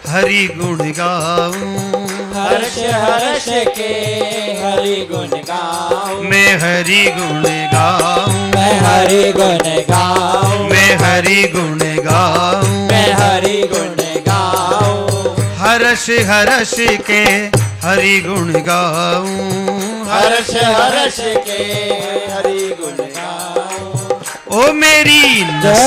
हरि गुण गाऊं, हर्ष हर्ष के हरि गुण गाऊं। मैं हरि गुण गाऊं, मैं हरि गुण गाऊं। मैं हरि गुण गाऊं, मैं हरि गुण गाऊं। हर्ष हर्ष के हरि गुण गाऊं, हर्ष हर्ष के हरि गुण गाऊं। ओ मेरी नस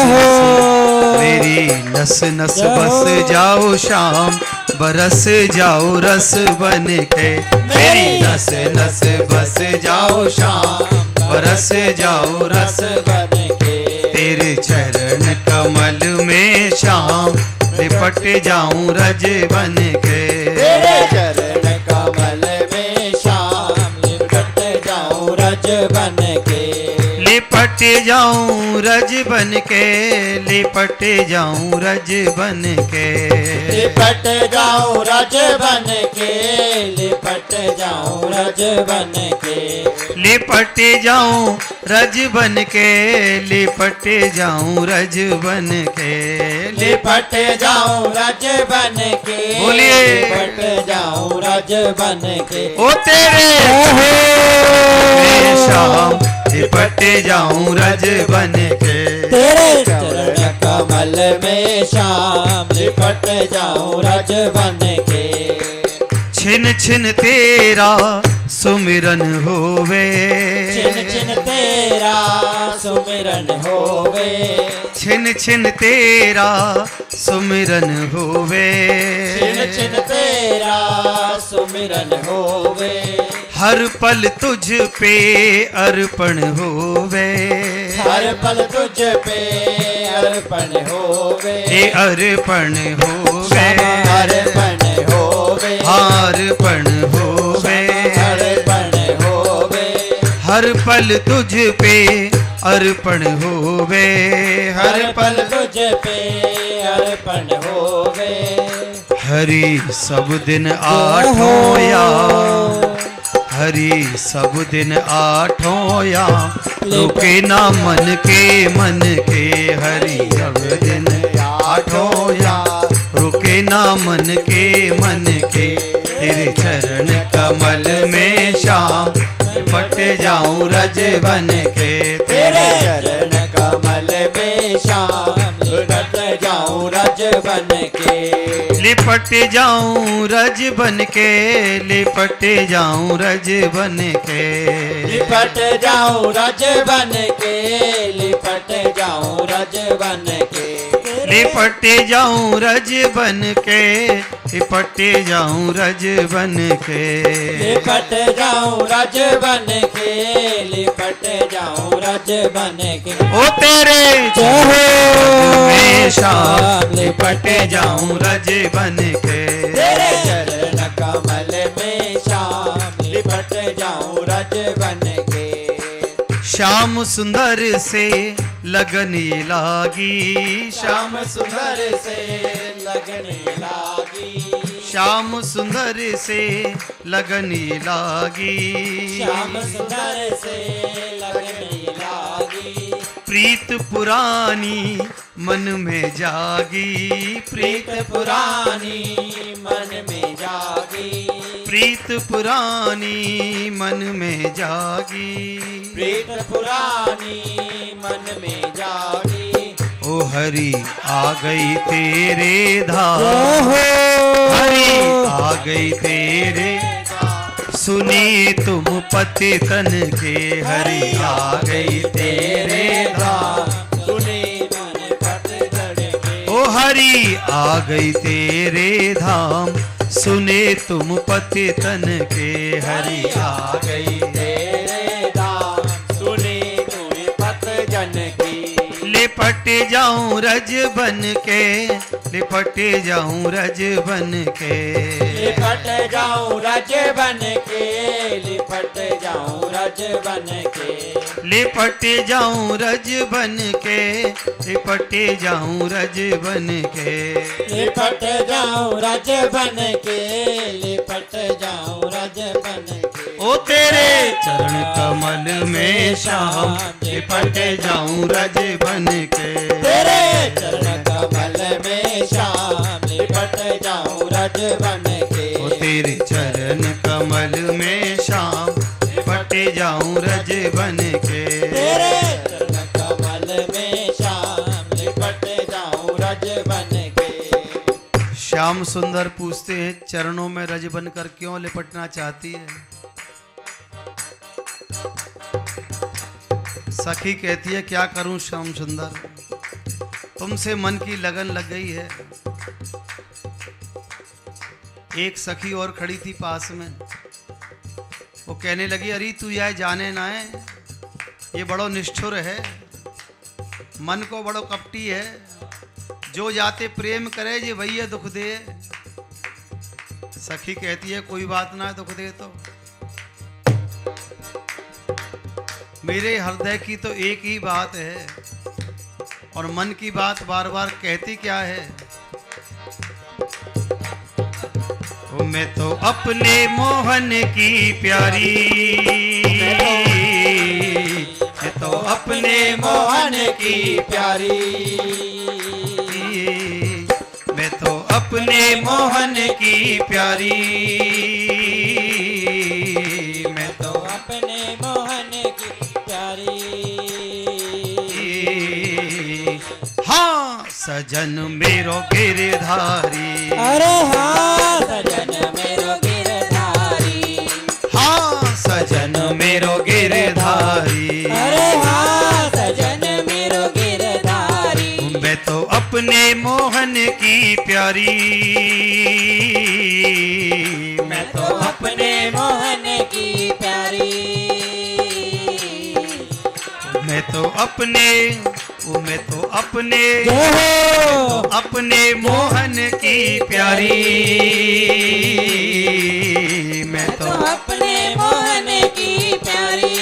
मेरी नस नस बस जाओ श्याम, बरस जाओ रस बन के। मेरी नस नस बस जाओ श्याम, बरस जाओ रस बन के। तेरे चरण कमल में श्याम, लिपट जाऊं रज बन के। तेरे चरण कमल में श्याम, लिपट जाऊं रज बन के। लिपट जाऊं रज बन के, लिपट जाऊं रज बन के। लिपट जाऊं रज बन के, लिपट जाऊं रज बन के। लिपट जाऊं रज बन के, लिपट जाऊं रज बन के। लिपट जाऊं रज बन के, बोलिए। लिपट जाऊं रज बन के। ओ तेरे श्याम, लिपट जाऊं रज बन के। तेरे चरण कमल में श्याम, लिपट जाऊं रज बन के। छिन छिन तेरा सुमिरन होवे, छिन छिन तेरा सुमिरन होवे। छिन छिन तेरा सुमिरन होवे। छिन छिन तेरा सुमिरन होवे। हर पल तुझ पे अर्पण होवे, हर पल तुझ पे अर्पण होवे। ये अर्पण होवे, अर्पण होवे। अर्पण होवे। अर्पण होवे। हर पल तुझ पे अर्पण होवे, हर पल तुझ पे अर्पण होवे। हरि सब दिन आठों या, हरि सब दिन आठों या, रुके ना मन के हरि सब दिन आठों या, रुके ना मन के। तेरे चरण कमल में श्याम, लिपट जाऊं रज बन के। तेरे चरण कमल में श्याम, लिपट जाऊं रज बन के। लिपट जाऊं रज बन के, लिपट जाऊं रज बन के। लिपट जाऊं रज बन के, लिपट जाऊं रज बन के। लिपट जाऊं रज बन के, लिपट जाऊं रज बन के। लिपट जाऊं रज बन के, लिपट जाऊं रज बन के। ओ तेरे में श्याम, लिपट जाऊं रज बन के। तेरे चरण कमल में श्याम, लिपट जाऊं रज बन के। श्याम सुंदर से लगन लागी, श्याम सुंदर से लगने लागी। श्याम सुंदर से लगन लागी। श्याम सुंदर से लगने लागी। प्रीत पुरानी मन में जागी, प्रीत पुरानी मन में जागी। प्रीत पुरानी मन में जागी। प्रीत पुरानी मन में जागी। ओ हरि आ गई तेरे धाम, हरि आ गई तेरे, सुनी तुम पतितन के। हरि आ गई तेरे धाम, सुनी मन पतझड़ के। ओ हरि आ गई तेरे धाम, सुने तुम पतितन के। हरि आ गई तेरे दाम, सुनी तुम पतझड़ की। लिपट जाऊं रज बन के, लिपट जाऊं रज बन के। लिपट जाऊं रज बन के, लिपट जाऊं रज बन के। लिपट जाऊं रज बन के, लिपट जाऊं रज बन के। लिपट जाऊं रज बन के, लिपट जाऊं रज बन के। ओ तेरे चरण कमल में श्याम, लिपट जाऊं रज बन के। तेरे चरण कमल में श्याम, लिपट जाऊं रज बन के। ओ तेरे चरण कमल में श्याम, लिपट जाऊं रज बन के। तेरे चरण कमल में श्याम, लिपट जाऊं रज बन के। श्याम श्याम सुंदर पूछते हैं चरणों में रज बनकर क्यों लिपटना चाहती है। सखी कहती है क्या करूं श्याम सुंदर, तुमसे मन की लगन लग गई है। एक सखी और खड़ी थी पास में, वो कहने लगी अरे तू यह जाने ना है, ये बड़ो निष्ठुर है, मन को बड़ो कपटी है, जो जाते प्रेम करे ये वही है दुख दे। सखी कहती है कोई बात ना है दुख दे तो, मेरे हृदय की तो एक ही बात है और मन की बात बार बार कहती क्या है। ओ मैं तो अपने मोहन की प्यारी, मैं तो अपने मोहन की प्यारी, मैं तो अपने मोहन की प्यारी, मैं तो अपने मोहन की प्यारी। हाँ सजन मेरो गिरधारी, अरे हाँ सजन मेरो गिरधारी, हाँ सजन मेरो गिरधारी, अरे हाँ सजन मेरो गिरधारी। मैं तो अपने मोहन की प्यारी, मैं तो अपने मोहन की प्यारी, मैं तो अपने, मैं तो अपने, जो अपने मोहन की प्यारी, मैं तो अपने मोहन की प्यारी।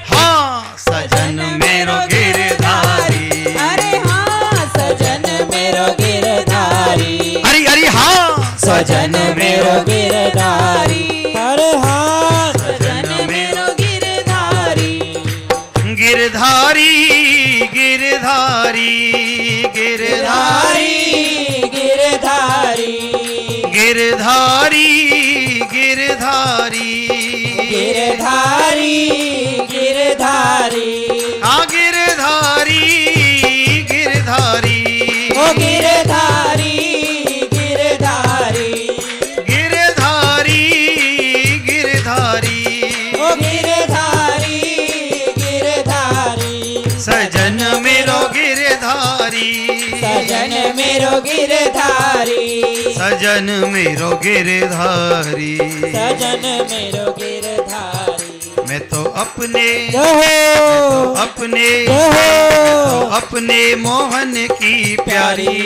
हाँ सजन मेरो गिरधारी, अरे हाँ सजन मेरो गिरधारी, अरे अरे हाँ सजन मेरो गिरधारी, अरे हाँ सजन मेरो गिरधारी। गिरधारी गिरधारी गिरधारी गिरधारी गिरधारी गिरधारी गिरधारी गिरधारी हाँ गिरधारी गिरधारी ओ गिरधारी गिरधारी गिरधारी गिरधारी ओ गिरधारी गिरधारी। सजन मेरो गिरधारी, सजन मेरो गिरधारी, सजन मेरो गिरधारी, सजन मेरो गिरधारी। मैं तो अपने, रहो अपने, रहो अपने मोहन की प्यारी,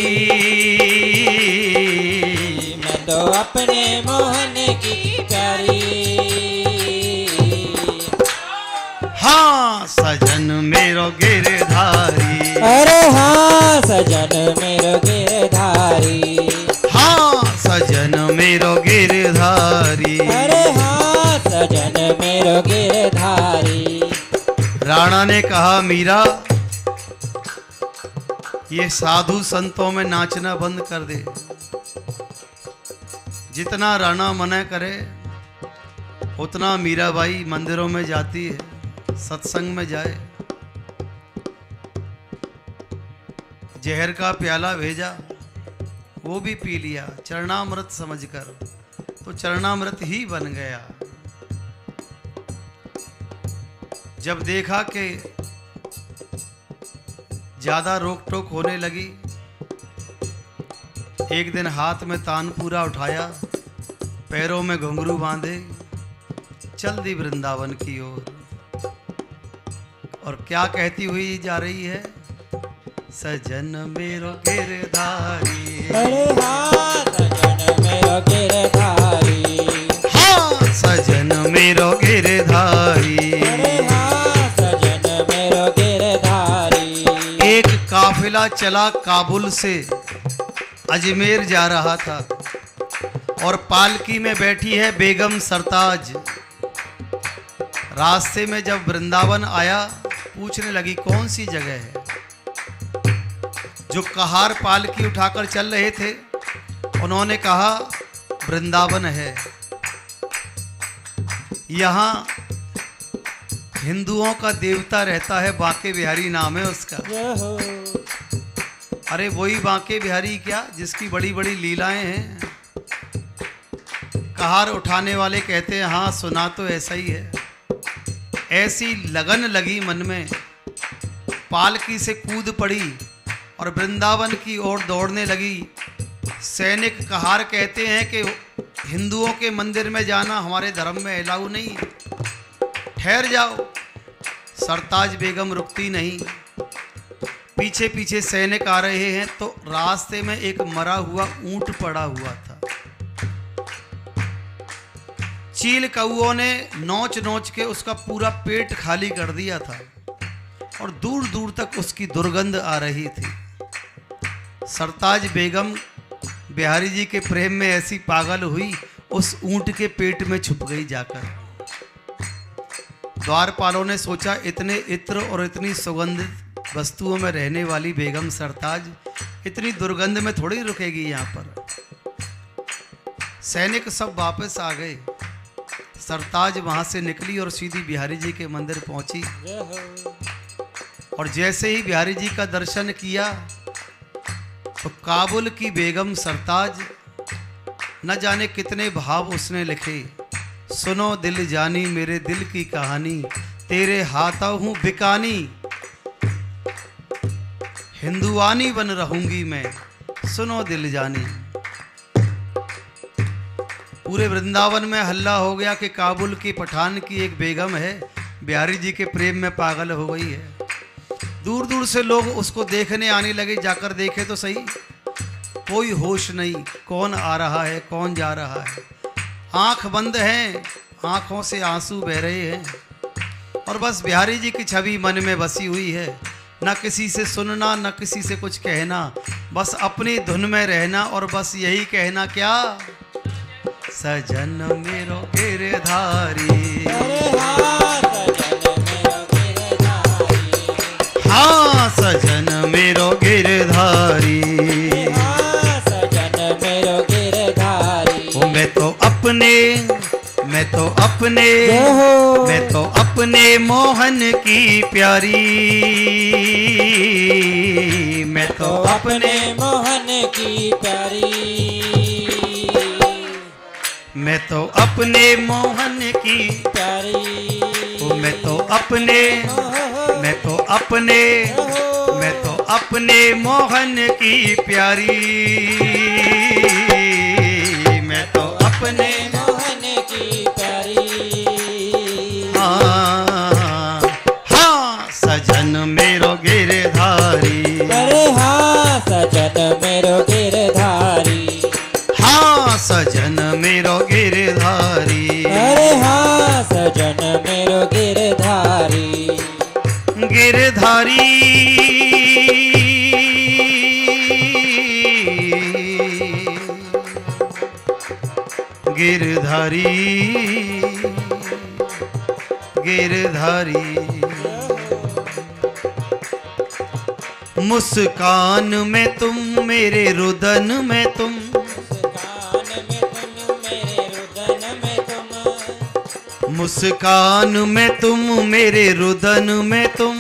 मैं तो अपने मोहन की प्यारी। हाँ सजन मेरो गिरधारी, अरे हाँ सजन मेरो गिरधारी, हाँ सजन मेरो गिरधारी। अरे हाँ सजन मेरो गिरधारी। राणा ने कहा मीरा ये साधु संतों में नाचना बंद कर दे, जितना राणा मना करे उतना मीराबाई मंदिरों में जाती है, सत्संग में जाए। जहर का प्याला भेजा, वो भी पी लिया चरणामृत समझकर, तो चरणामृत ही बन गया। जब देखा कि ज्यादा रोक टोक होने लगी, एक दिन हाथ में तानपूरा उठाया, पैरों में घुंघरू बांधे, चल दी वृंदावन की ओर। और क्या कहती हुई जा रही है, सजन मेरो गिरधारी, अरे हाँ सजन मेरो गिरधारी, हाँ सजन मेरो गिरधारी। अरे हाँ सजन मेरो गिरधारी। एक काफिला चला काबुल से अजमेर जा रहा था और पालकी में बैठी है बेगम सरताज। रास्ते में जब वृंदावन आया, पूछने लगी कौन सी जगह है। जो कहार पालकी उठाकर चल रहे थे उन्होंने कहा वृंदावन है, यहाँ हिंदुओं का देवता रहता है, बांके बिहारी नाम है उसका। रहो अरे वही बांके बिहारी क्या जिसकी बड़ी बड़ी लीलाएं हैं। कहार उठाने वाले कहते हैं हाँ सुना तो ऐसा ही है। ऐसी लगन लगी मन में, पालकी से कूद पड़ी और वृंदावन की ओर दौड़ने लगी। सैनिक कहार कहते हैं कि हिंदुओं के मंदिर में जाना हमारे धर्म में अलाउ नहीं, ठहर जाओ। सरताज बेगम रुकती नहीं, पीछे पीछे सैनिक आ रहे हैं तो रास्ते में एक मरा हुआ ऊंट पड़ा हुआ था। चील कौओं ने नोच नोच के उसका पूरा पेट खाली कर दिया था और दूर दूर तक उसकी दुर्गंध आ रही थी। सरताज बेगम बिहारी जी के प्रेम में ऐसी पागल हुई, उस ऊंट के पेट में छुप गई जाकर। द्वारपालों ने सोचा इतने इत्र और इतनी सुगंधित वस्तुओं में रहने वाली बेगम सरताज इतनी दुर्गंध में थोड़ी रुकेगी यहाँ पर। सैनिक सब वापस आ गए। सरताज वहां से निकली और सीधी बिहारी जी के मंदिर पहुंची और जैसे ही बिहारी जी का दर्शन किया तो काबुल की बेगम सरताज न जाने कितने भाव उसने लिखे। सुनो दिल जानी मेरे दिल की कहानी, तेरे हाथा हूं बिकानी, हिंदुआनी बन रहूंगी मैं, सुनो दिल जानी। पूरे वृंदावन में हल्ला हो गया कि काबुल की पठान की एक बेगम है, बिहारी जी के प्रेम में पागल हो गई है। दूर दूर से लोग उसको देखने आने लगे। जाकर देखे तो सही, कोई होश नहीं, कौन आ रहा है कौन जा रहा है। आंख बंद है, आंखों से आंसू बह रहे हैं और बस बिहारी जी की छवि मन में बसी हुई है। न किसी से सुनना न किसी से कुछ कहना, बस अपनी धुन में रहना और बस यही कहना क्या, सजन मेरो गिरधारी, हाँ सजन मेरो गिरधारी, सजन मेरो गिरधारी। ओ मैं तो अपने मोहन की प्यारी, मैं तो अपने मोहन की प्यारी, मैं तो अपने मोहन की प्यारी। ओ मैं तो अपने मोहन की प्यारी, मैं तो अपने मोहन की प्यारी। हाँ सजन मेरो गिरधारी, अरे हाँ सजन मेरो गिरधारी, हाँ सजन मेरो गिरधारी, अरे हाँ सजन मेरो गिरधारी। गिरधारी गिरधारी गिरधारी, मुस्कान में तुम मेरे रुदन में तुम, मुस्कान में तुम मेरे रुदन में तुम,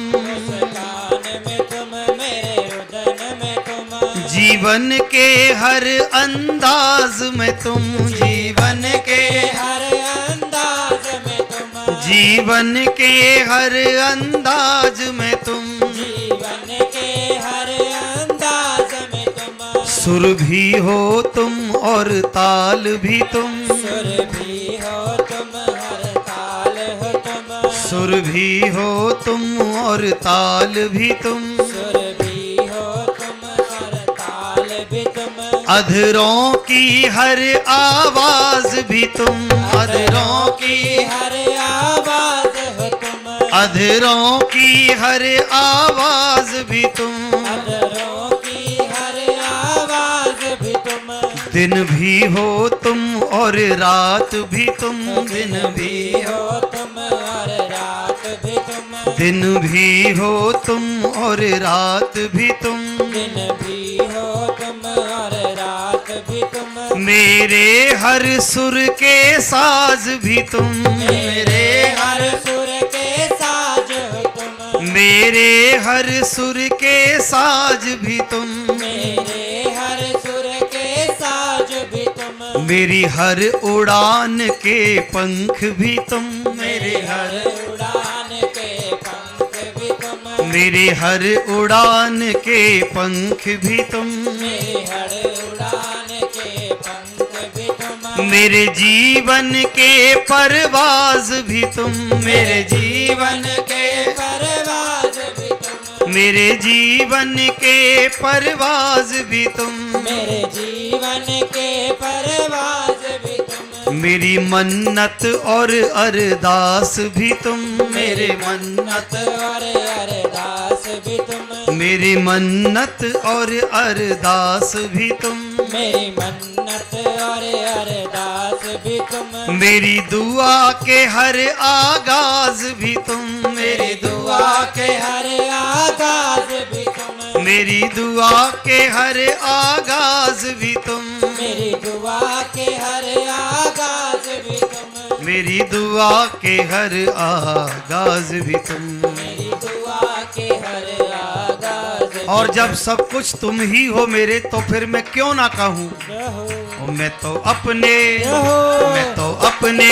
जीवन के हर अंदाज में तुम, जीवन के हर अंदाज में तुम, जीवन के हर अंदाज में तुम, जीवन के हर अंदाज में तुम, सुर भी हो तुम और ताल भी तुम, सुर भी हो तुम हर ताल हो तुम, सुर भी हो तुम और ताल भी तुम, सुर भी हो तुम हर ताल भी तुम, अधरों की हर आवाज भी तुम, अधरों की हर आवाज हो तुम, अधरों की हर आवाज भी तुम, अधरों की हर आवाज भी तुम, दिन भी हो तुम और रात भी तुम, दिन भी हो तुम और रात भी तुम, दिन भी हो तुम और रात भी तुम, दिन भी हो तुम और रात भी तुम, मेरे हर सुर के साज भी तुम, मेरे हर सुर के साज हो तुम, मेरे हर सुर के साज भी तुम, मेरे हर सुर के साज भी तुम, मेरी हर उड़ान के पंख भी तुम, मेरे हर उड़ान के पंख भी तुम, मेरे हर उड़ान के पंख भी तुम, मेरे हर उड़ान के पंख भी तुम, मेरे जीवन के परवाज भी तुम, मेरे जीवन के परवाज भी तुम, मेरे जीवन के परवाज भी तुम, मेरे जीवन के परवाज भी तुम, मेरी मन्नत और अरदास भी तुम, मेरे मन्नत और अरदास भी तुम, मेरी मन्नत और अरदास भी तुम, मेरी मन्नत और अरदास भी तुम, मेरी दुआ के हर आगाज भी तुम, मेरी दुआ के हर आगाज भी तुम, मेरी दुआ के हर आगाज भी तुम, मेरी दुआ के हर आगाज भी तुम, मेरी दुआ के हर आगाज भी तुम। मेरी दुआ के हर आगाज भी और जब सब कुछ तुम ही हो मेरे, तो फिर मैं क्यों ना कहूँ रहो, मैं तो अपने, रहो, मैं तो अपने,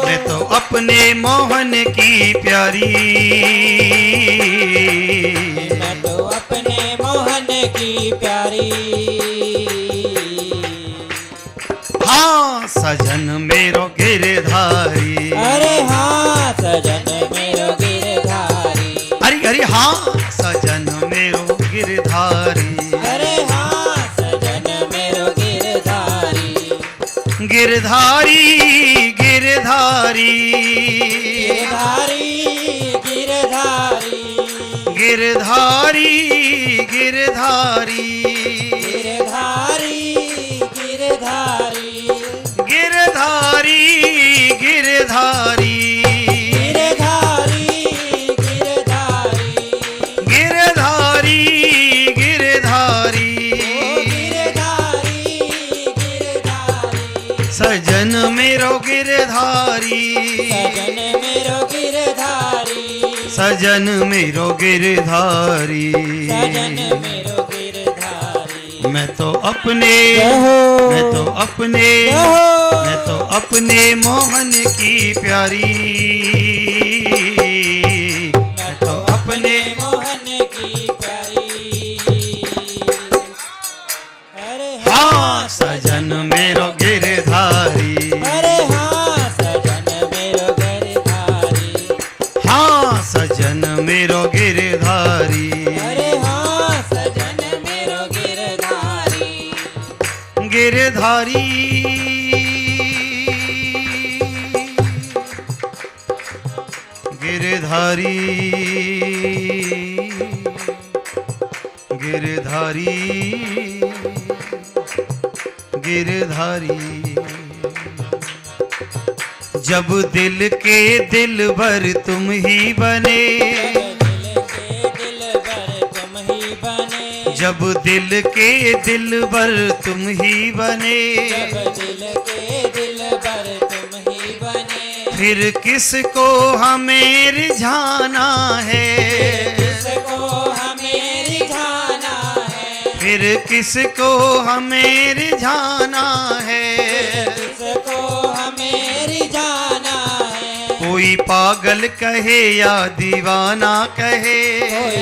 मैं तो अपने मोहन की प्यारी, मैं तो अपने मोहन की प्यारी। हाँ सजन मेरो गिरधारी, अरे हाँ सजन मेरो गिरधारी, अरे अरे हाँ सजन मेरो गिरधारी, अरे हाँ सजन मेरो गिरधारी, गिरधारी गिरधारी गिरधारी गिरधारी गिरधारी गिरधारी गिरधारी गिरधारी गिरधारी गिरधारी गिरधारी गिरधारी गिरधारी गिरधारी सजन मेरो गिरधारी, सजन मेरो गिरधारी, सजन मेरो गिरधारी, सजन मेरो गिरधारी। मैं तो अपने, मैं तो अपने, मैं तो अपने मोहन की प्यारी, मैं तो अपने मोहन की प्यारी। अरे हाँ सजन मेरो गिरधारी, अरे हाँ सजन मेरो गिरधारी, हाँ सजन मेरो गिरधारी, अरे हाँ सजन मेरो गिरधारी, गिरधारी गिरधारी गिरधारी गिरधारी। जब दिल के दिलबर तुम ही बने, दिल के दिलबर तुम ही बने, जब दिल के दिलबर तुम ही बने, जब दिल के दिलबर तुम ही बने, फिर किसको हमें रिझाना है, किसको हमें रिझाना है, फिर किसको हमें रिझाना है, किसको हमें रिझाना है। कोई पागल कहे या दीवाना कहे,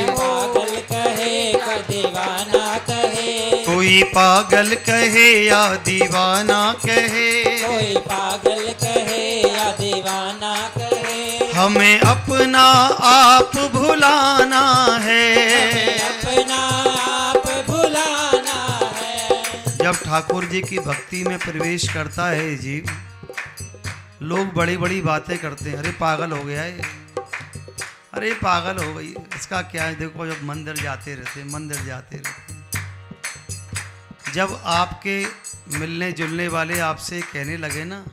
कोई पागल कहे का दीवाना कहे, कोई पागल कहे या दीवाना कहे, कोई पागल कहे या दीवाना कहे, हमें अपना आप भुलाना है। अपना आप भुलाना है। जब ठाकुर जी की भक्ति में प्रवेश करता है जीव, लोग बड़ी बड़ी बातें करते हैं, अरे पागल हो गया है, अरे पागल हो गई, इसका क्या है, देखो जब मंदिर जाते रहते, मंदिर जाते रहते, जब आपके मिलने जुलने वाले आपसे कहने लगे ना,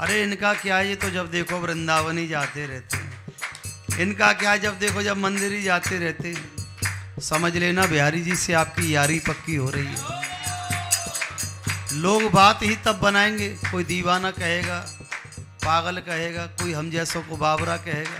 अरे इनका क्या है, ये तो जब देखो वृंदावन ही जाते रहते हैं, इनका क्या है, जब देखो जब मंदिर ही जाते रहते हैं, समझ लेना बिहारी जी से आपकी यारी पक्की हो रही है। लोग बात ही तब बनाएंगे, कोई दीवाना कहेगा, पागल कहेगा, कोई हम जैसों को बाबरा कहेगा,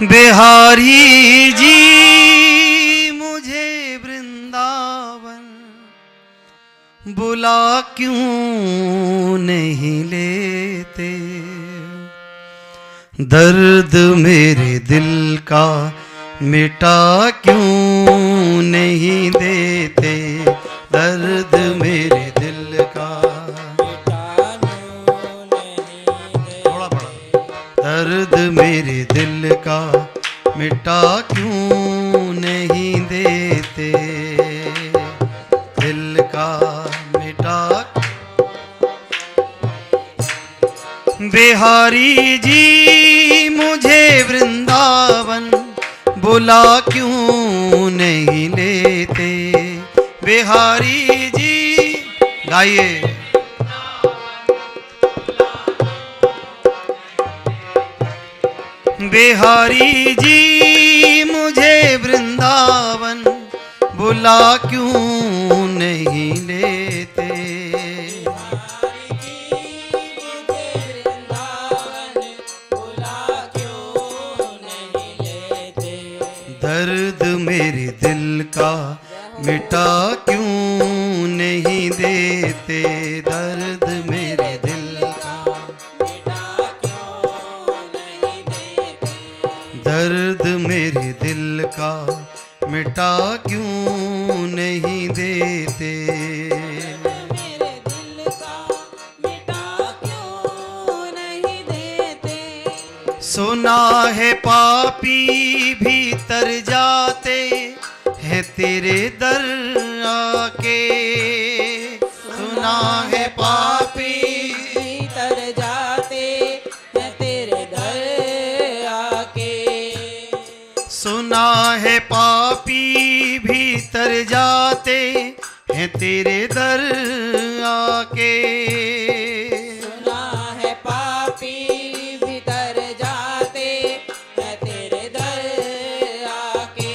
बिहारी जी मुझे वृंदावन बुला क्यों नहीं लेते, दर्द मेरे दिल का मिटा क्यों नहीं देते, दर्द मेरे दिल का थोड़ा बड़ा, दर्द मेरे दिल का मिटा क्यों नहीं देते, दिल का मिटा। बिहारी जी मुझे वृंदावन बुला क्यों नहीं लेते, बिहारी जी गाइए। बिहारी जी मुझे वृंदावन बुला क्यों नहीं लेते, दर्द मेरे दिल का मिटा क्यों नहीं देते, दर्द मेरे दिल का मिटा क्यों नहीं देते, दर्द मेरे दिल का मिटा क्यों नहीं देते, मेरे दिल का मिटा क्यों नहीं देते। सुना है पापी भीतर जाते हैं तेरे दर आके, सुना है पापी भीतर जाते हैं तेरे दर आके, सुना है पापी भीतर जाते हैं तेरे दर आके, सुना है पापी भीतर जाते हैं तेरे दर आके।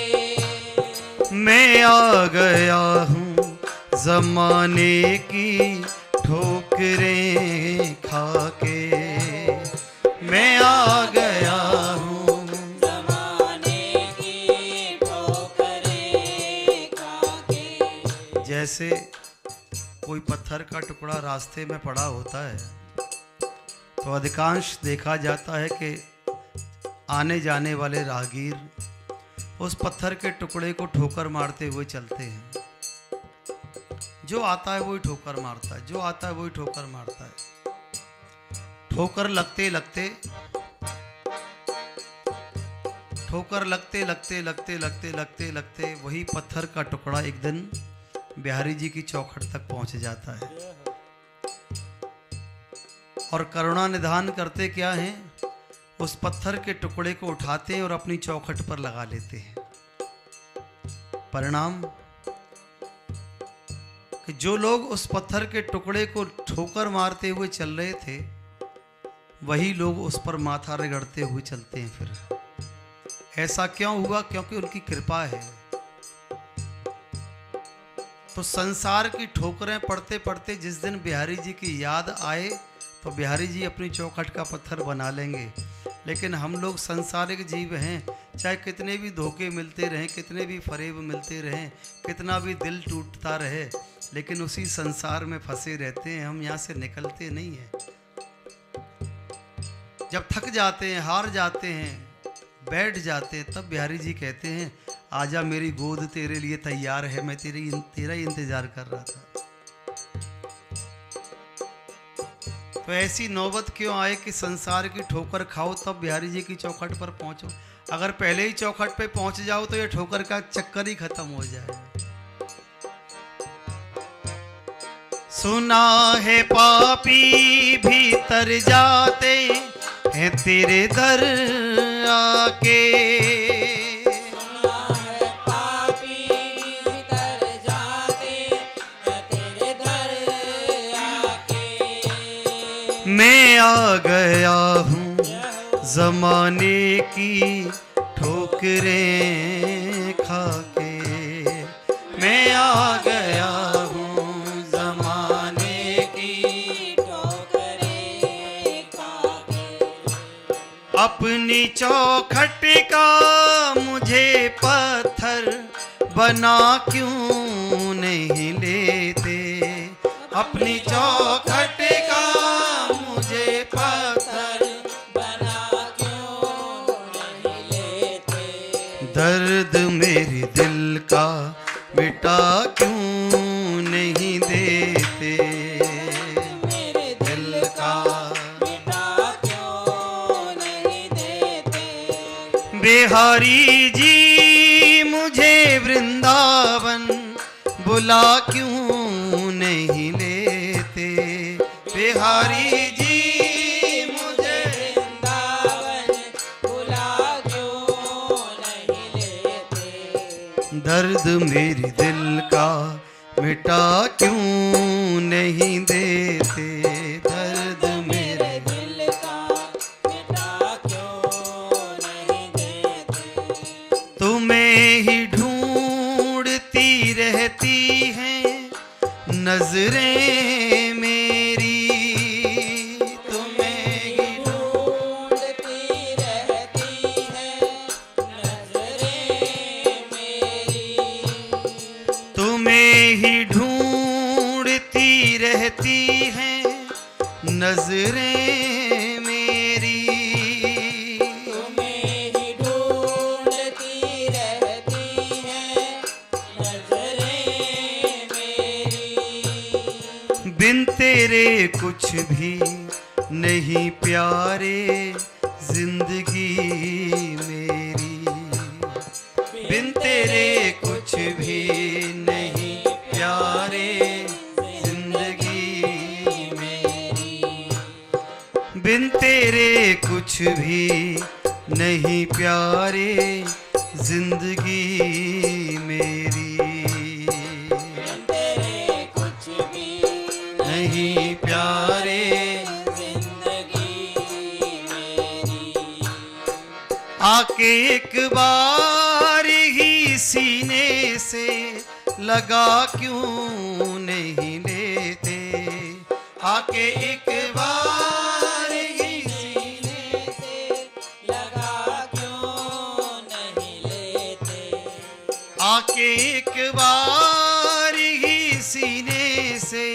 मैं आ गया हूँ जमाने की ठोकरें खाके, मैं आ गया हूँ जमाने की ठोकरें खाके। जैसे कोई पत्थर का टुकड़ा रास्ते में पड़ा होता है तो अधिकांश देखा जाता है कि आने जाने वाले राहगीर उस पत्थर के टुकड़े को ठोकर मारते हुए चलते हैं। जो आता है वही ठोकर मारता है, जो आता है वही ठोकर मारता है। ठोकर लगते लगते ठोकर लगते लगते लगते लगते लगते लगते वही पत्थर का टुकड़ा एक दिन बिहारी जी की चौखट तक पहुंच जाता है। और करुणा निधान करते क्या हैं, उस पत्थर के टुकड़े को उठाते हैं और अपनी चौखट पर लगा लेते हैं। परिणाम कि जो लोग उस पत्थर के टुकड़े को ठोकर मारते हुए चल रहे थे वही लोग उस पर माथा रगड़ते हुए चलते हैं। फिर ऐसा क्यों हुआ? क्योंकि उनकी कृपा है। तो संसार की ठोकरें पड़ते पड़ते जिस दिन बिहारी जी की याद आए तो बिहारी जी अपनी चौखट का पत्थर बना लेंगे। लेकिन हम लोग सांसारिक जीव हैं, चाहे कितने भी धोखे मिलते रहें, कितने भी फरेब मिलते रहें, कितना भी दिल टूटता रहे, लेकिन उसी संसार में फंसे रहते हैं। हम यहाँ से निकलते नहीं हैं। जब थक जाते हैं, हार जाते हैं, बैठ जाते हैं, तब बिहारी जी कहते हैं आजा मेरी गोद तेरे लिए तैयार है, मैं तेरा ही इंतजार कर रहा था। तो ऐसी नौबत क्यों आए कि संसार की ठोकर खाओ तब बिहारी जी की चौखट पर पहुंचो। अगर पहले ही चौखट पे पहुंच जाओ तो ये ठोकर का चक्कर ही खत्म हो जाए। सुना है पापी भीतर जाते हैं तेरे दर आके, मैं आ गया हूँ जमाने की ठोकरें खाके, मैं आ गया हूँ जमाने की ठोकरें खाके। अपनी चौखट का मुझे पत्थर बना क्यों नहीं लेते, अपनी चौखट का मुझे पत्थर बना क्यों नहीं लेते, दर्द मेरे दिल का मिटा क्यों नहीं देते, मेरे दिल का मिटा क्यों नहीं देते। बिहारी जी मुझे वृंदावन बुला क्यों नहीं लेते, बिहारी जी मुझे वृंदावन बुला क्यों नहीं लेते, दर्द मेरे दिल का मिटा क्यों नहीं देते, दर्द मेरे दिल का मिटा क्यों नहीं देते। तुम्हें ही ढूंढती रहती हैं नजरें मेरी, तुम्हें ही ढूंढती रहती है नजरें मेरी, तुम्हें ही ढूंढती रहती हैं नजरें मेरी, तुम्हें ही ढूंढती रहती है नजरें मेरी। बिन तेरे कुछ भी नहीं प्यारे जिंदगी मेरी, बिन तेरे कुछ भी नहीं प्यारे जिंदगी मेरी, बिन तेरे कुछ भी नहीं प्यारे जिंदगी मेरी, तेरे कुछ भी नहीं प्यारे जिंदगी मेरी। आके एक बार ही सीने से लगा क्यों नहीं लेते, आके एक बार ही सीने से लगा क्यों नहीं लेते, आके एक बार ही सीने से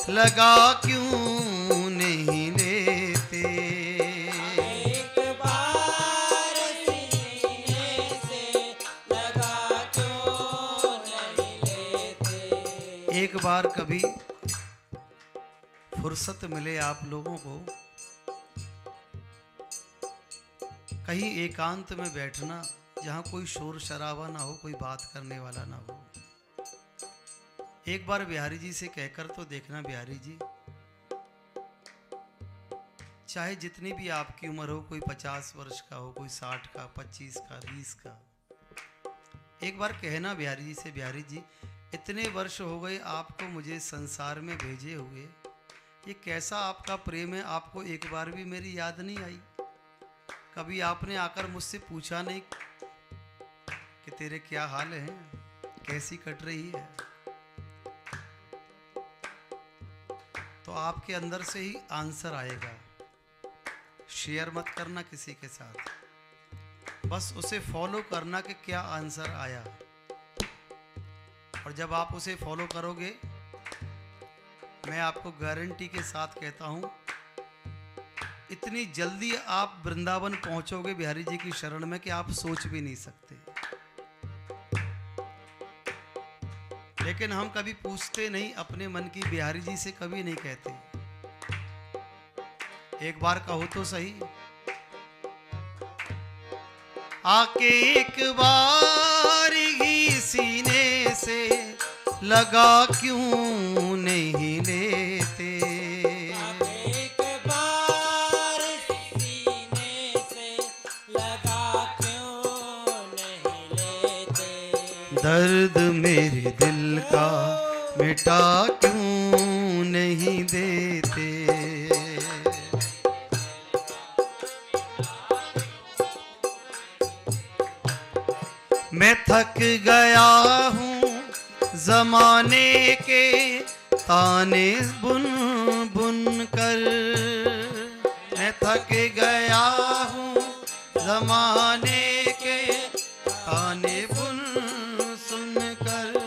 लगा क्यों नहीं लेते, एक बार सीने से लगा क्यों नहीं लेते। एक बार कभी फुर्सत मिले आप लोगों को, कहीं एकांत में बैठना जहां कोई शोर शराबा ना हो, कोई बात करने वाला ना हो। एक बार बिहारी जी से कहकर तो देखना, बिहारी जी चाहे जितनी भी आपकी उम्र हो, कोई 50 वर्ष का हो, कोई 60 का, 25 का, 20 का, एक बार कहना बिहारी जी से, बिहारी जी इतने वर्ष हो गए आपको मुझे संसार में भेजे हुए, ये कैसा आपका प्रेम है, आपको एक बार भी मेरी याद नहीं आई, कभी आपने आकर मुझसे पूछा नहीं कि तेरे क्या हाल हैं, कैसी कट रही है। तो आपके अंदर से ही आंसर आएगा। शेयर मत करना किसी के साथ, बस उसे फॉलो करना कि क्या आंसर आया, और जब आप उसे फॉलो करोगे, मैं आपको गारंटी के साथ कहता हूं, इतनी जल्दी आप वृंदावन पहुंचोगे बिहारी जी की शरण में कि आप सोच भी नहीं सकते। लेकिन हम कभी पूछते नहीं अपने मन की, बिहारी जी से कभी नहीं कहते। एक बार कहो तो सही, आके एक बार ही सीने से लगा क्यों नहीं लेते, एक बार सीने से लगा क्यों नहीं लेते, दर्द मेरे दिल का मिटा क्यों नहीं देते। मैं थक गया हूँ जमाने के ताने बुन बुन कर, मैं थक गया हूँ जमाने के ताने बुन सुनकर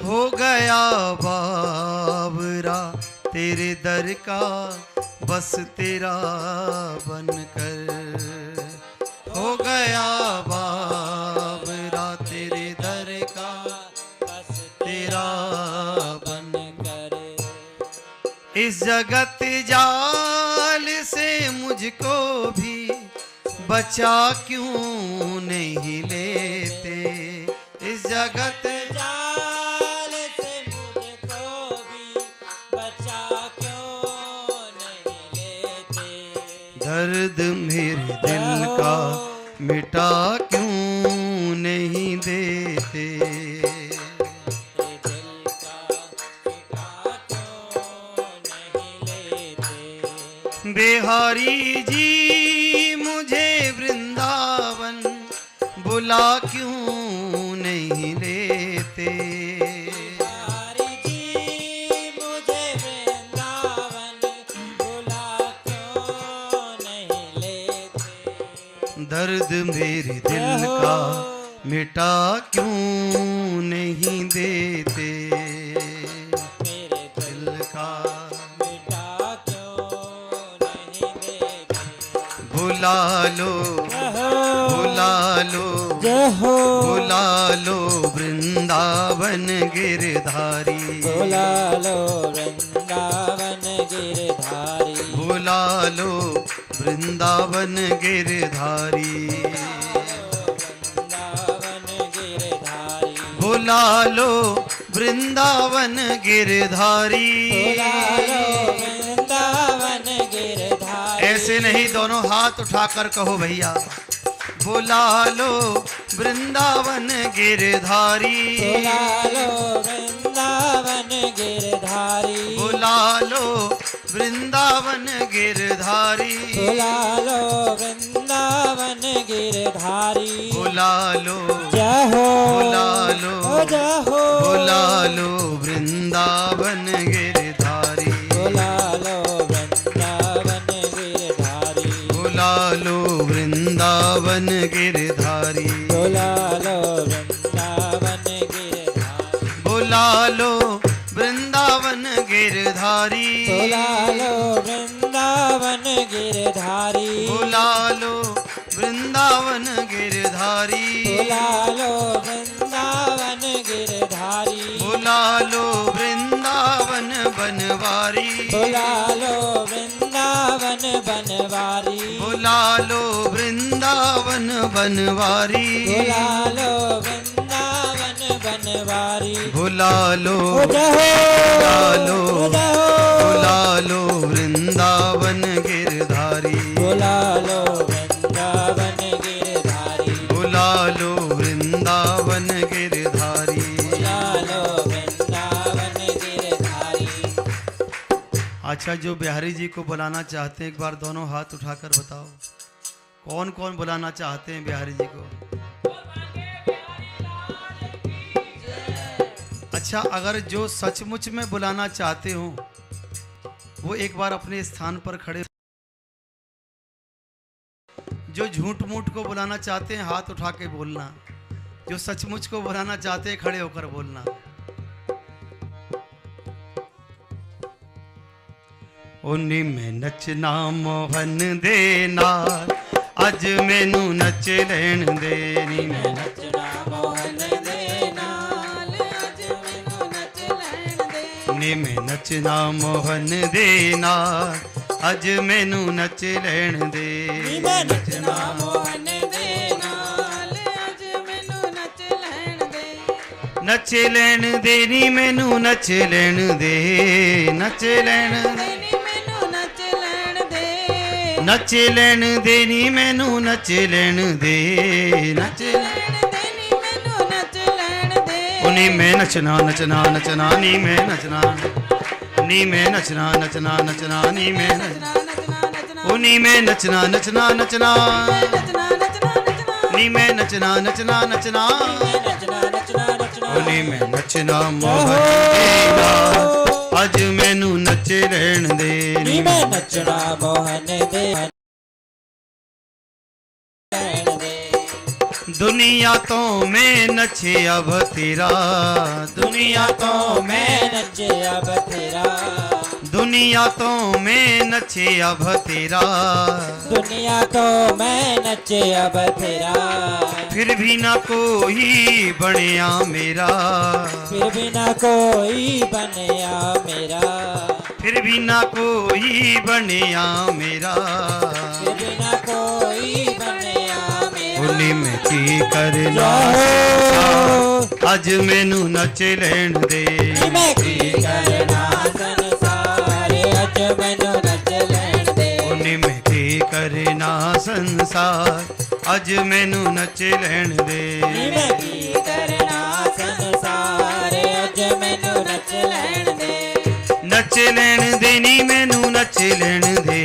हो गया बाबरा तेरे दर का बस तेरा बनकर। हो गया बाबरा तेरे दर का बस तेरा बनकर। इस जगत जाल से मुझको भी बचा क्यों नहीं लेते। इस जगत जाल से मुझको भी बचा क्यों नहीं लेते। दर्द मेरे दिल का मिटा क्यों नहीं देते। दिल का मिटा क्यों नहीं लेते। बिहारी जी मुझे वृंदावन बुला क्यों नहीं लेते। बिहारी जी मुझे वृंदावन बुला क्यों नहीं लेते। दर्द मेरे दिल का मिटा क्यों नहीं देते। मेरे दिल का मिटा क्यों नहीं देते। बुला लो बुला लो जय हो बुला लो वृंदावन गिरधारी। बुला लो वृंदावन गिरधारी। बुला लो वृंदावन गिरधारी। वृंदावन गिरधारी। बुला लो वृंदावन गिरधारी। बुला लो वृंदावन गिरधारी। ऐसे नहीं, दोनों हाथ उठाकर कहो भैया। बुला लो वृंदावन गिरधारी। बुला लो वृंदावन गिरधारी। बुला लो वृंदावन गिरधारी। बुला लो वृंदावन गिरधारी। बुला लो जय हो बुला लो जय हो बुला लो वृंदावन गिरधारी। बुला लो वृंदावन गिरधारी। बुला लो वृंदावन गिरधारी। बुला लो वृंदावन गिरधारी। बुला लो वृंदावन गिरधारी। बुला लो वृंदावन गिरधारी। बुला लो वृंदावन गिरधारी। बुला लो वृंदावन गिरधारी। बुला लो वृंदावन बनवारी। बुला लो वृंदावन बनवारी। बुला लो वृंदावन बनवारी। बुला लो वृंदावन बनवारी। बुला लो जय हो बुला लो जय हो बुला लो वृंदावन गिरधारी। बुला लो वृंदावन गिरधारी। बुला लो वृंदावन गिरधारी। बुला लो वृंदावन गिरधारी। अच्छा, जो बिहारी जी को बुलाना चाहते हैं एक बार दोनों हाथ उठाकर बताओ, कौन कौन बुलाना चाहते हैं बिहारी जी को। अच्छा, अगर जो सचमुच में बुलाना चाहते हो वो एक बार अपने स्थान पर खड़े। जो झूठ मूठ को बुलाना चाहते हैं हाथ उठा के बोलना। जो सचमुच को बुलाना चाहते हैं खड़े होकर बोलना। उन्हीं में नचना मोहन देना, अज मैनू नच लैण दे। नी मैं नचना मोहन दे नाल, अज मैनू नच लैण दे। नी मैं नचना मोहन देना, अज मैनू नच लैण दे। नी मैं नचना मोहन दे नाल, अज मैनू नच लैण दे। नच लैण दे नी मैनू नच लैण दे। नच लैण दे नच लैण दे नी मैनू नच लैण दे। नच उन्हीं में नचना नचना नचना नी में नचना। नी में नचना नचना नचना नी में नचना। उन्हीं में नचना नचना नचना नी में नचना नचना नचना। उन्हीं में नचना मोहन देना, अज मैनू नच लैण दे। नी मैं नचना मोहन दे। ਦੁਨੀਆ ਤੋਂ ਮੈਂ ਨੱਚਿਆ ਬਥੇਰਾ ਦੁਨੀਆ ਤੋਂ ਮੈਂ ਨੱਚਿਆ ਬਥੇਰਾ ਦੁਨੀਆ ਤੋਂ ਮੈਂ ਨੱਚਿਆ ਬਥੇਰਾ ਦੁਨੀਆ ਤੋਂ ਮੈਂ ਨੱਚਿਆ ਬਥੇਰਾ ਫਿਰ ਵੀ ਨਾ ਕੋਈ ਬਣਿਆ ਮੇਰਾ ਫਿਰ ਵੀ ਨਾ ਕੋਈ ਬਣਿਆ ਮੇਰਾ ਫਿਰ ਵੀ ਨਾ ਕੋਈ ਬਣਿਆ ਮੇਰਾ ਫਿਰ ਵੀ ਨਾ ਕੋਈ ਬਣਿਆ ਮੇਰਾ ਉਨੀ ਮੈਂ ਕੀ ਕਰਨਾ ਅੱਜ ਮੈਨੂੰ ਨੱਚ ਲੈਣ ਦੇ ਮੈਂ ਕੀ ਕਰਨਾ ਸੰਸਾਰ ਅੱਜ ਮੈਨੂੰ ਨੱਚ ਲੈਣ ਦੇ ਉਨੀ ਮੈਂ ਕੀ ਕਰਨਾ ਸੰਸਾਰ ਅੱਜ ਮੈਨੂੰ ਨੱਚ ਲੈਣ ਦੇ ਮੈਂ ਕੀ ਕਰਨਾ ਸੰਸਾਰ ਅੱਜ ਮੈਨੂੰ ਨੱਚ ਲੈਣ ਦੇ ਨੱਚ ਲੈਣ ਦੇ ਨੀ ਮੈਨੂੰ ਨੱਚ ਲੈਣ ਦੇ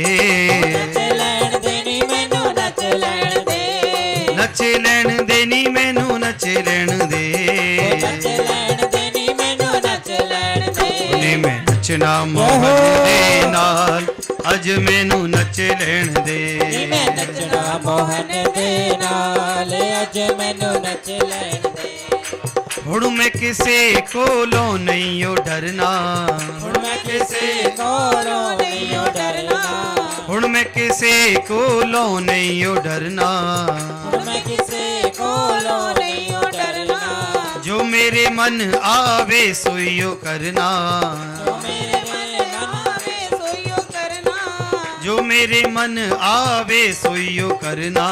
ਨੱਚ ਲੈਣ ਦੇ ਨੀ ਮੈਨੂੰ ਨੱਚ ਲੈਣ ਦੇ ਨੱਚ ਲੈਣ ਦੇ ਨੀ ਮੈਨੂੰ ਨੱਚ ਲੈਣ ਦੇ ਨੱਚ ਲੈਣ ਦੇ ਨੀ ਮੈਨੂੰ ਨੱਚ ਲੈਣ ਦੇ ਉਨੀ ਮੈਂ ਨੱਚਣਾ ਮੋਹਨ ਦੇ ਨਾਲ ਅੱਜ ਮੈਨੂੰ ਨੱਚ ਲੈਣ ਦੇ ਮੈਂ ਨੱਚਣਾ ਮੋਹਨ ਦੇ ਨਾਲ ਅੱਜ ਮੈਨੂੰ ਨੱਚ ਲੈਣ ਦੇ ਹੁਣ ਮੈਂ ਕਿਸੇ ਕੋਲੋਂ ਨਹੀਂ ਓ ਡਰਨਾ ਹੁਣ ਮੈਂ ਕਿਸੇ ਕੋਲੋਂ ਨਹੀਂ ਓ ਡਰਨਾ ਹੁਣ ਮੈਂ ਕਿਸੇ ਕੋਲੋਂ ਨਹੀਂ ਓ ਡਰਨਾ ਹੁਣ ਮੈਂ ਕਿਸੇ ਕੋਲੋਂ ਨਹੀਂ ਓ ਡਰਨਾ ਜੋ ਮੇਰੇ ਮਨ ਆਵੇ ਸੋਈਓ ਕਰਨਾ ਜੋ ਮੇਰੇ ਮਨ ਆਵੇ ਸੋਈਓ ਕਰਨਾ ਜੋ ਮੇਰੇ ਮਨ ਆਵੇ ਸੋਈਓ ਕਰਨਾ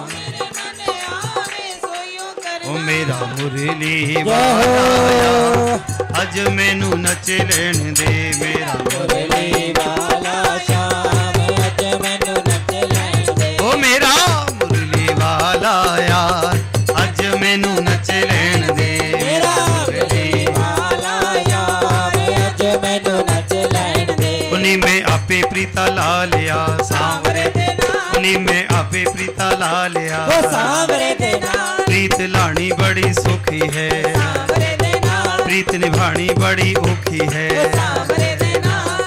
ਮੇਰੇ ਮਨ ਆਵੇ ਸੋਈਓ ਕਰਨਾ ਓ ਮੇਰਾ ਮੁਰਲੀ ਵਾਲਾ ਅੱਜ ਮੈਨੂੰ ਨੱਚ ਲੈਣ ਦੇ ਮੇਰਾ ਮੁਰਲੀ ਵਾਲਾ ਸ਼ਾਮ ਅੱਜ ਮੈਨੂੰ ਨੱਚ ਲੈਣ ਦੇ ਓ ਮੇਰਾ ਮੁਰਲੀ ਵਾਲਾ ਯਾਰ ਅੱਜ ਮੈਨੂੰ ਨੱਚ ਲੈਣ ਦੇ ਮੇਰਾ ਮੁਰਲੀ ਵਾਲਾ ਯਾਰ ਅੱਜ ਮੈਨੂੰ ਨੱਚ ਲੈਣ ਦੇ ਉਨੀ ਮੈਂ ਆਪੇ ਪ੍ਰੀਤਾ ਲਾ ਲਿਆ ਸਾਵਰੇ ਦੇ ਨਾਲ ਉਨੀ ਮੈਂ ਆਪੇ ਪ੍ਰੀਤਾ ਲਾ ਲਿਆ ਉਹ ਸਾਵਰੇ ਦੇ ਨਾਲ ਪ੍ਰੀਤ ਲਾਣੀ ਬੜੀ ਸੌਖੀ ਹੈ ਸਾਵਰੇ ਦੇ ਨਾਲ ਪ੍ਰੀਤ ਨਿਭਾਣੀ ਬੜੀ ਔਖੀ ਹੈ ਉਹ ਸਾਵਰੇ ਦੇ ਨਾਲ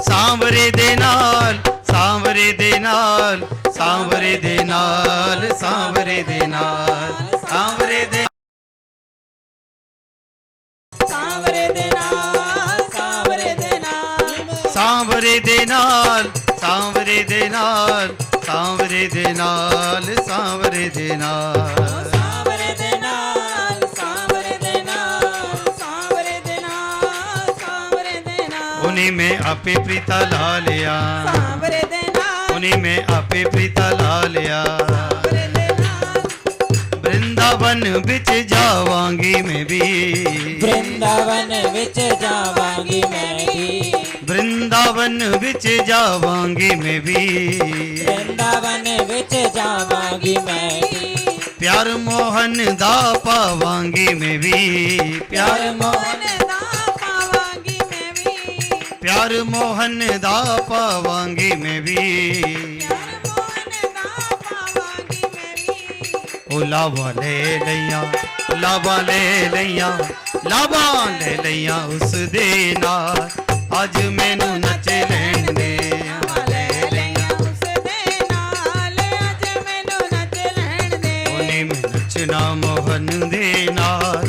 ਸਾਂਵਰੇ ਦੇ ਨਾਲ ਸਾਂਵਰੇ ਦੇ ਨਾਲ ਸਾਂਵਰੇ ਦੇ ਨਾਲ ਸਾਂਵਰੇ ਦੇ ਨਾਲ ਸਾਂਵਰੇ ਦੇ ਸਾਵਰੇ ਦੇ ਨਾਲ ਸਾਵਰੇ ਦੇ ਨਾਲ ਸਾਂਵਰੇ ਦੇ ਨਾਲ ਸਾਂਵਰੇ ਦੇ ਨਾਲ ਸਾਂਵਰੇ ਦੇ ਨਾਲ ਸਾਂਵਰੇ ਦੇ ਨਾਲ ਸਾਵਰੇ ਦੇ ਨਾਲ ਸਾਵਰੇ ਦੇ ਨਾਲ ਸਾਵਰੇ ਦੇ ਨਾਲ ਸਾਵਰੇ ਦੇ ਨਾਲ ਉਨੀ ਮੈਂ ਆਪੇ ਪ੍ਰੀਤਾ ਲਾ ਲਿਆ ਸਾਵਰੇ ਦੇ ਨਾਲ ਉਨੀ ਮੈਂ ਆਪੇ ਪ੍ਰੀਤਾ ਲਾ ਲਿਆ ਸਾਵਰੇ ਦੇ ਨਾਲ ਬ੍ਰਿੰਦਾਵਨ ਵਿੱਚ ਜਾਵਾਂਗੀ ਮੈਂ ਵੀ ਬ੍ਰਿੰਦਾਵਨ ਵਿੱਚ ਜਾਵਾਂਗੀ ਮੈਂ ਵੀ ਬ੍ਰਿੰਦਾਵਨ ਵਿੱਚ ਜਾਵਾਂਗੀ ਮੈਂ ਵੀ ਬ੍ਰਿੰਦਾਵਨ ਵਿੱਚ ਜਾਵਾਂਗੀ ਮੈਂ ਵੀ ਪਿਆਰ ਮੋਹਨ ਦਾ ਪਾਵਾਂਗੀ ਮੈਂ ਵੀ ਪਿਆਰ ਮੋਹਨ ਦਾ ਪਾਵਾਂਗੀ ਮੈਂ ਵੀ ਪਿਆਰ ਮੋਹਨ ਦਾ ਪਾਵਾਂਗੀ ਮੈਂ ਵੀ ਪਿਆਰ ਮੋਹਨ ਦਾ ਪਾਵਾਂਗੀ ਮੈਂ ਵੀ ਉਹ ਲਾਵਾ ਲੈ ਲਈਆਂ ਲਾਵਾ ਲੈ ਲਈਆਂ ਲਾਵਾ ਲੈ ਲਈਆਂ ਉਸ ਦੇ ਨਾਲ ਅੱਜ ਮੈਨੂੰ ਨੱਚ ਲੈਣ ਦੇ ਲੈ ਲਈਆਂ ਉਸ ਦੇ ਨਾਲ ਅੱਜ ਮੈਨੂੰ ਨੱਚ ਲੈਣ ਦੇ ਉਹਨੇ ਮੈਂ ਨੱਚਣਾ ਮੋਹਨ ਦੇ ਨਾਲ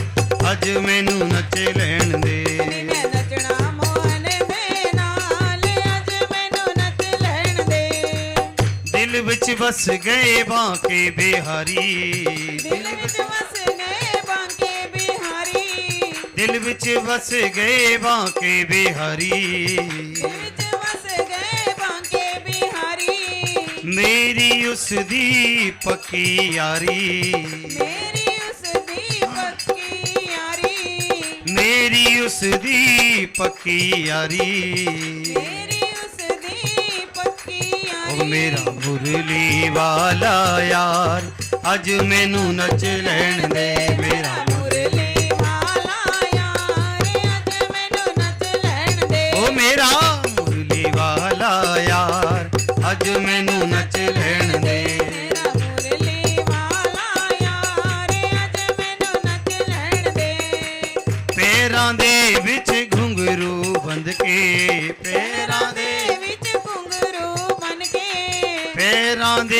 ਅੱਜ ਮੈਨੂੰ ਨੱਚ ਲੈਣ ਦੇ ਮੈਂ ਨੱਚਣਾ ਮੋਹਨ ਦੇ ਨਾਲ ਅੱਜ ਮੈਨੂੰ ਨੱਚ ਲੈਣ ਦੇ ਦਿਲ ਵਿੱਚ ਵਸ ਗਏ ਬਾਂਕੇ ਬਿਹਾਰੀ ਦਿਲ ਵਿੱਚ ਵਸ ਗਏ ਬਾਂਕੇ ਬਿਹਾਰੀ ਦਿਲ ਵਿੱਚ ਵਸ ਗਏ ਬਾਂਕੇ ਬਿਹਾਰੀ ਦਿਲ ਵਿੱਚ ਵਸ ਗਏ ਬਾਂਕੇ ਬਿਹਾਰੀ ਮੇਰੀ ਉਸ ਦੀ ਪੱਕੀ ਯਾਰੀ ਮੇਰੀ ਉਸ ਦੀ ਪੱਕੀ ਯਾਰੀ ਮੇਰੀ ਉਸ ਦੀ ਪੱਕੀ ਯਾਰੀ ਮੇਰੀ ਉਸ ਦੀ ਪੱਕੀ ਯਾਰੀ ਉਹ ਮੇਰਾ ਮੁਰਲੀ ਵਾਲਾ ਯਾਰ ਅੱਜ ਮੈਨੂੰ ਨੱਚ ਲੈਣ ਦੇ ਮੇਰਾ ਮੁਰਲੀ ਵਾਲਾ ਯਾਰ ਅੱਜ ਮੈਨੂੰ ਨੱਚ ਲੈਣ ਦੇ ਉਹ ਮੇਰਾ ਮੁਰਲੀ ਵਾਲਾ ਯਾਰ ਅੱਜ ਮੈਨੂੰ ਨੱਚ ਲੈਣ ਦੇ ਮੇਰਾ ਮੁਰਲੀ ਵਾਲਾ ਯਾਰ ਅੱਜ ਮੈਨੂੰ ਨੱਚ ਲੈਣ ਦੇ ਪੈਰਾਂ ਦੇ ਵਿੱਚ ਘੁੰਗਰੂ ਬੰਦ ਕੇ ਪੈਰਾਂ ਦੇ ਵਿੱਚ ਘੁੰਗਰੂ ਬਨ ਕੇ ਪੈਰਾਂ ਦੇ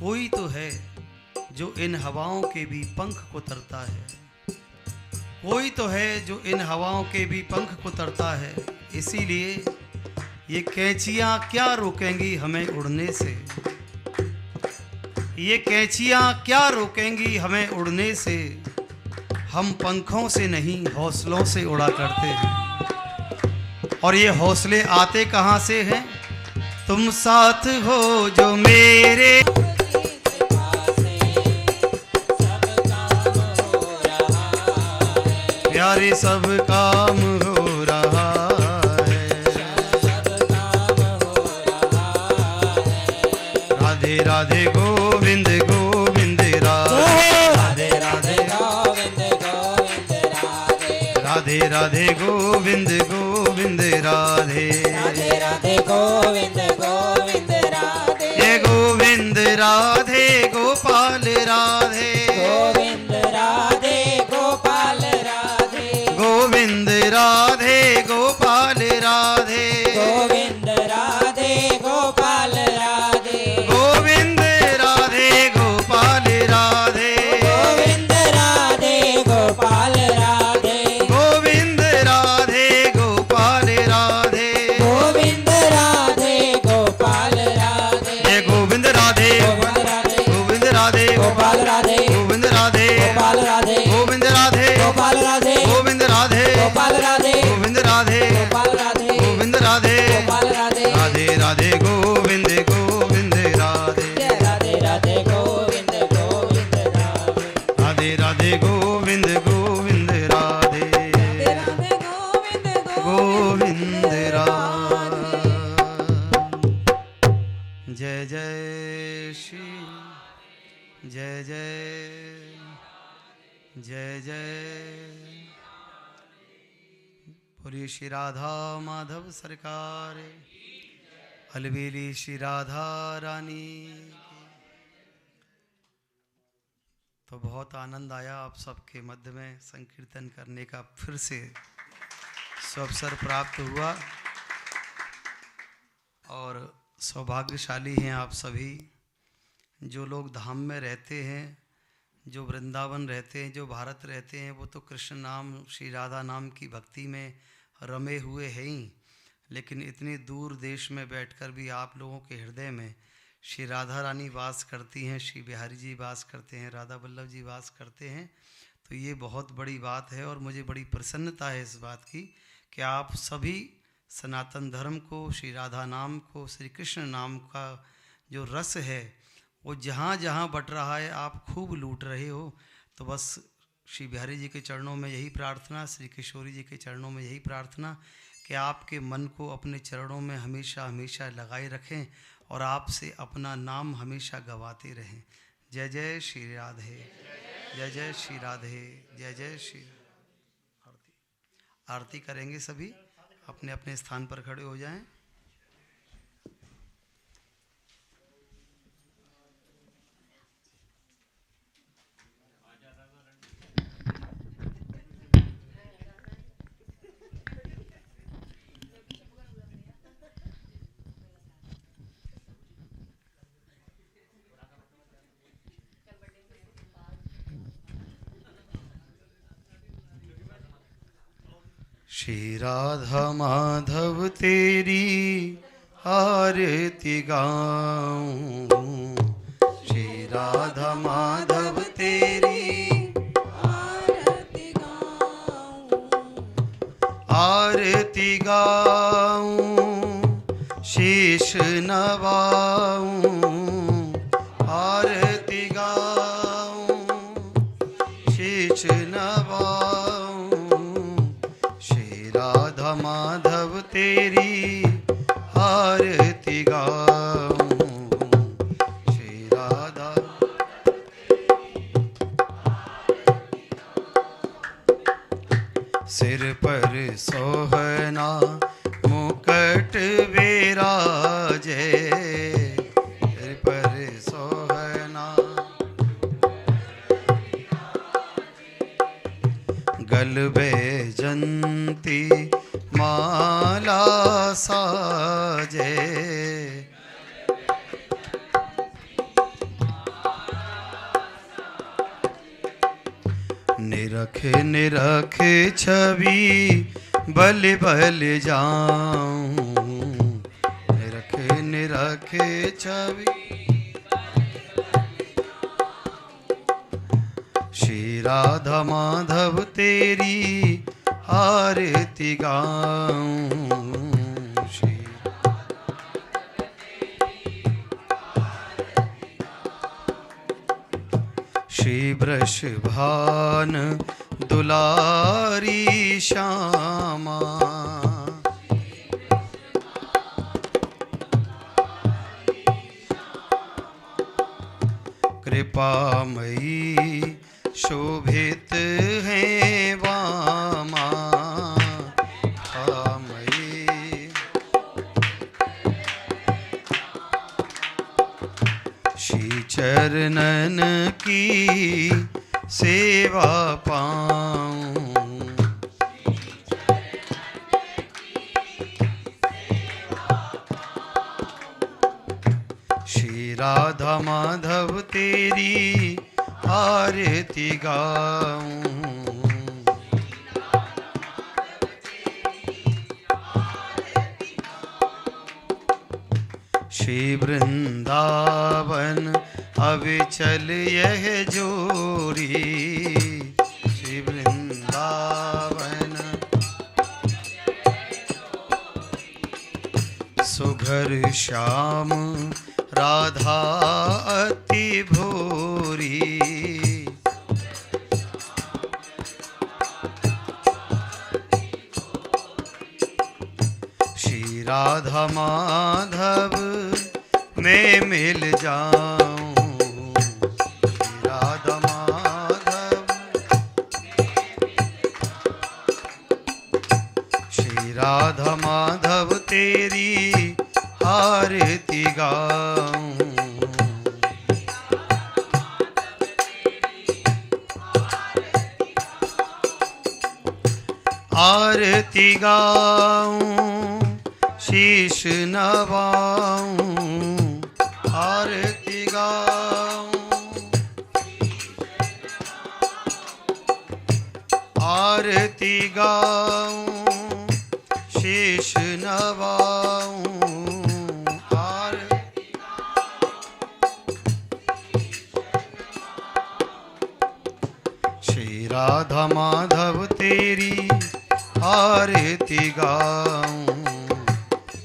कोई तो है जो इन हवाओं के भी पंख को तरता है, कोई तो है जो इन हवाओं के भी पंख को तरता है। इसीलिए ये कैंचियाँ क्या रोकेंगी हमें उड़ने से, ये कैंचियाँ क्या रोकेंगी हमें उड़ने से। हम पंखों से नहीं हौसलों से उड़ा करते हैं। और ये हौसले आते कहाँ से हैं? तुम साथ हो जो मेरे, प्यारे सब काम हो रहा है, राधे राधे गोविंद गोविंद राधे, राधे राधे गोविंद गोविंद राधे, राधे गोविंद गोविंद राधे। ये गोविंद राधे गोपाल राधे, गोविंद राधे गोपाल राधे। गोविंद राधे गोपाल राधे, गोविंद राधे गोपाल राधे। गोविंद राधे गोपाल राधे, गोविंद राधे गोपाल राधे। गोविंद राधे गोपाल राधे, गोविंद राधे गोपाल राधे। ये गोविंद राधे गोविंद राधे गोविंद राधे गोपाल राधे। गोविंद राधे गोपाल राधे गोविंद राधे गोपाल राधे। गोविंद राधे गोपाल राधे गोविंद राधे गोपाल राधे। गोविंद राधे गोपाल राधे राधे राधे गोविंद गोविंद राधे, राधे राधे गोविंद गोविंद राधे। राधे राधे गोविंद गोविंद राधे, राधे गोविंद गोविंद राधे। जय जय श्री, जय जय जय जय। पूरी श्री राधा माधव सरकार, अलबेली श्री राधा रानी की। तो बहुत आनंद आया आप सबके मध्य में संकीर्तन करने का फिर से अवसर प्राप्त हुआ। और सौभाग्यशाली हैं आप सभी जो लोग धाम में रहते हैं, जो वृंदावन रहते हैं, जो भारत रहते हैं। वो तो कृष्ण नाम श्री राधा नाम की भक्ति में रमे हुए हैं ही, लेकिन इतनी दूर देश में बैठकर भी आप लोगों के हृदय में श्री राधा रानी वास करती हैं, श्री बिहारी जी वास करते हैं, राधा वल्लभ जी वास करते हैं। तो ये बहुत बड़ी बात है और मुझे बड़ी प्रसन्नता है इस बात की कि आप सभी सनातन धर्म को, श्री राधा नाम को, श्री कृष्ण नाम का जो रस है वो जहाँ जहाँ बट रहा है आप खूब लूट रहे हो। तो बस श्री बिहारी जी के चरणों में यही प्रार्थना, श्री किशोरी जी के चरणों में यही प्रार्थना कि आपके मन को अपने चरणों में हमेशा हमेशा लगाए रखें और आपसे अपना नाम हमेशा गवाते रहें। जय जय श्री राधे, जय जय श्री राधे, जय जय श्री। आरती आरती करेंगे सभी, अपने अपने स्थान पर खड़े हो जाएं। श्री राधा माधव तेरी आरती गाऊं, श्री राधा माधव तेरी आरती गाऊं, आरती गाऊं, शीश नवाऊं, आरती गाऊं, शीश नवाऊं, श्री राधा माधव तेरी आरती गाऊं, श्री राधा। सिर पर सोहना मुकुट विराजे, सिर पर सोहना, गल बैजंती माला साजे, निरखे निरखे छवि बल बल जाऊं, निरखे निरखे छवि श्री राधा माधव तेरी आरती गाऊं, श्री वृषभान दुलारी श्यामा, कृपामयी शोभित है वामा, कृपामयी श्री चरणन की सेवा पाऊं, श्री राधा माधव तेरी आरती गाऊं, श्री वृंदावन अविचल यह जोरी, श्री वृंदावन सुघर श्याम राधा अति भोरी, श्री राधा माधव मैं मिल जाऊं, श्री राधा माधव, श्री राधा माधव तेरी आरती गाऊं, आरती गाऊं शीश नवाऊं, आरती गाऊं, आरती गाऊं शीश नवाऊं, श्री राधा माधव तेरी आरती गाऊं,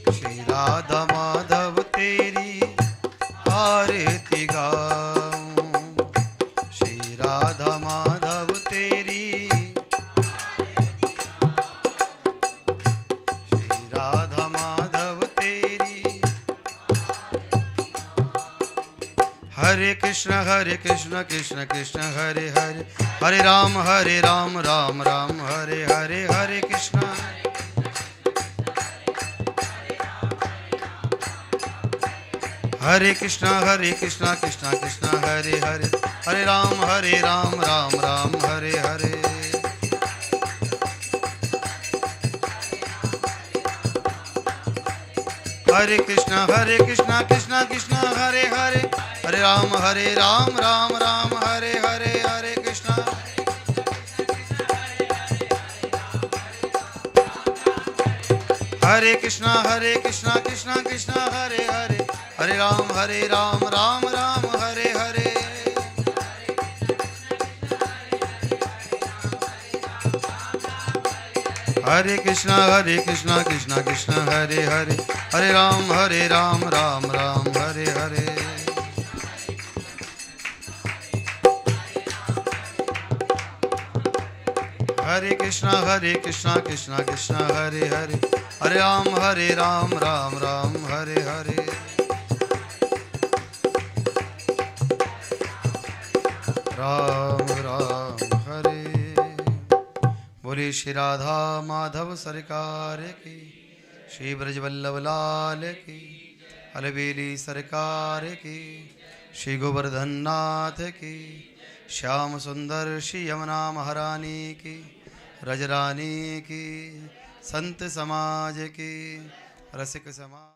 श्री राधा माधव तेरी आरती गाऊं, श्री राधा माधव तेरी, श्री राधा माधव तेरी। हरे कृष्ण कृष्ण कृष्ण हरे हरे, हरे राम राम राम हरे हरे, हरे कृष्ण कृष्ण कृष्ण हरे हरे, हरे राम राम राम हरे हरे। हरे कृष्ण कृष्ण कृष्ण हरे हरे, हरे राम राम राम हरे हरे, हरे कृष्ण कृष्ण कृष्ण हरे हरे, हरे राम राम हरे हरे। हरे कृष्ण कृष्ण कृष्ण हरे हरे, हरे राम राम राम हरे हरे। हरे कृष्ण कृष्ण कृष्ण हरे हरे, हरे राम राम हरे हरे। राम राम हरे। बोले श्री राधा माधव सरकार की, श्री ब्रजवल्लभ लाल की, अलबेली सरकार की, श्री गोवर्धन नाथ की, श्याम सुंदर श्री यमुना महारानी की, रजरानी की, संत समाज की, रसिक समाज।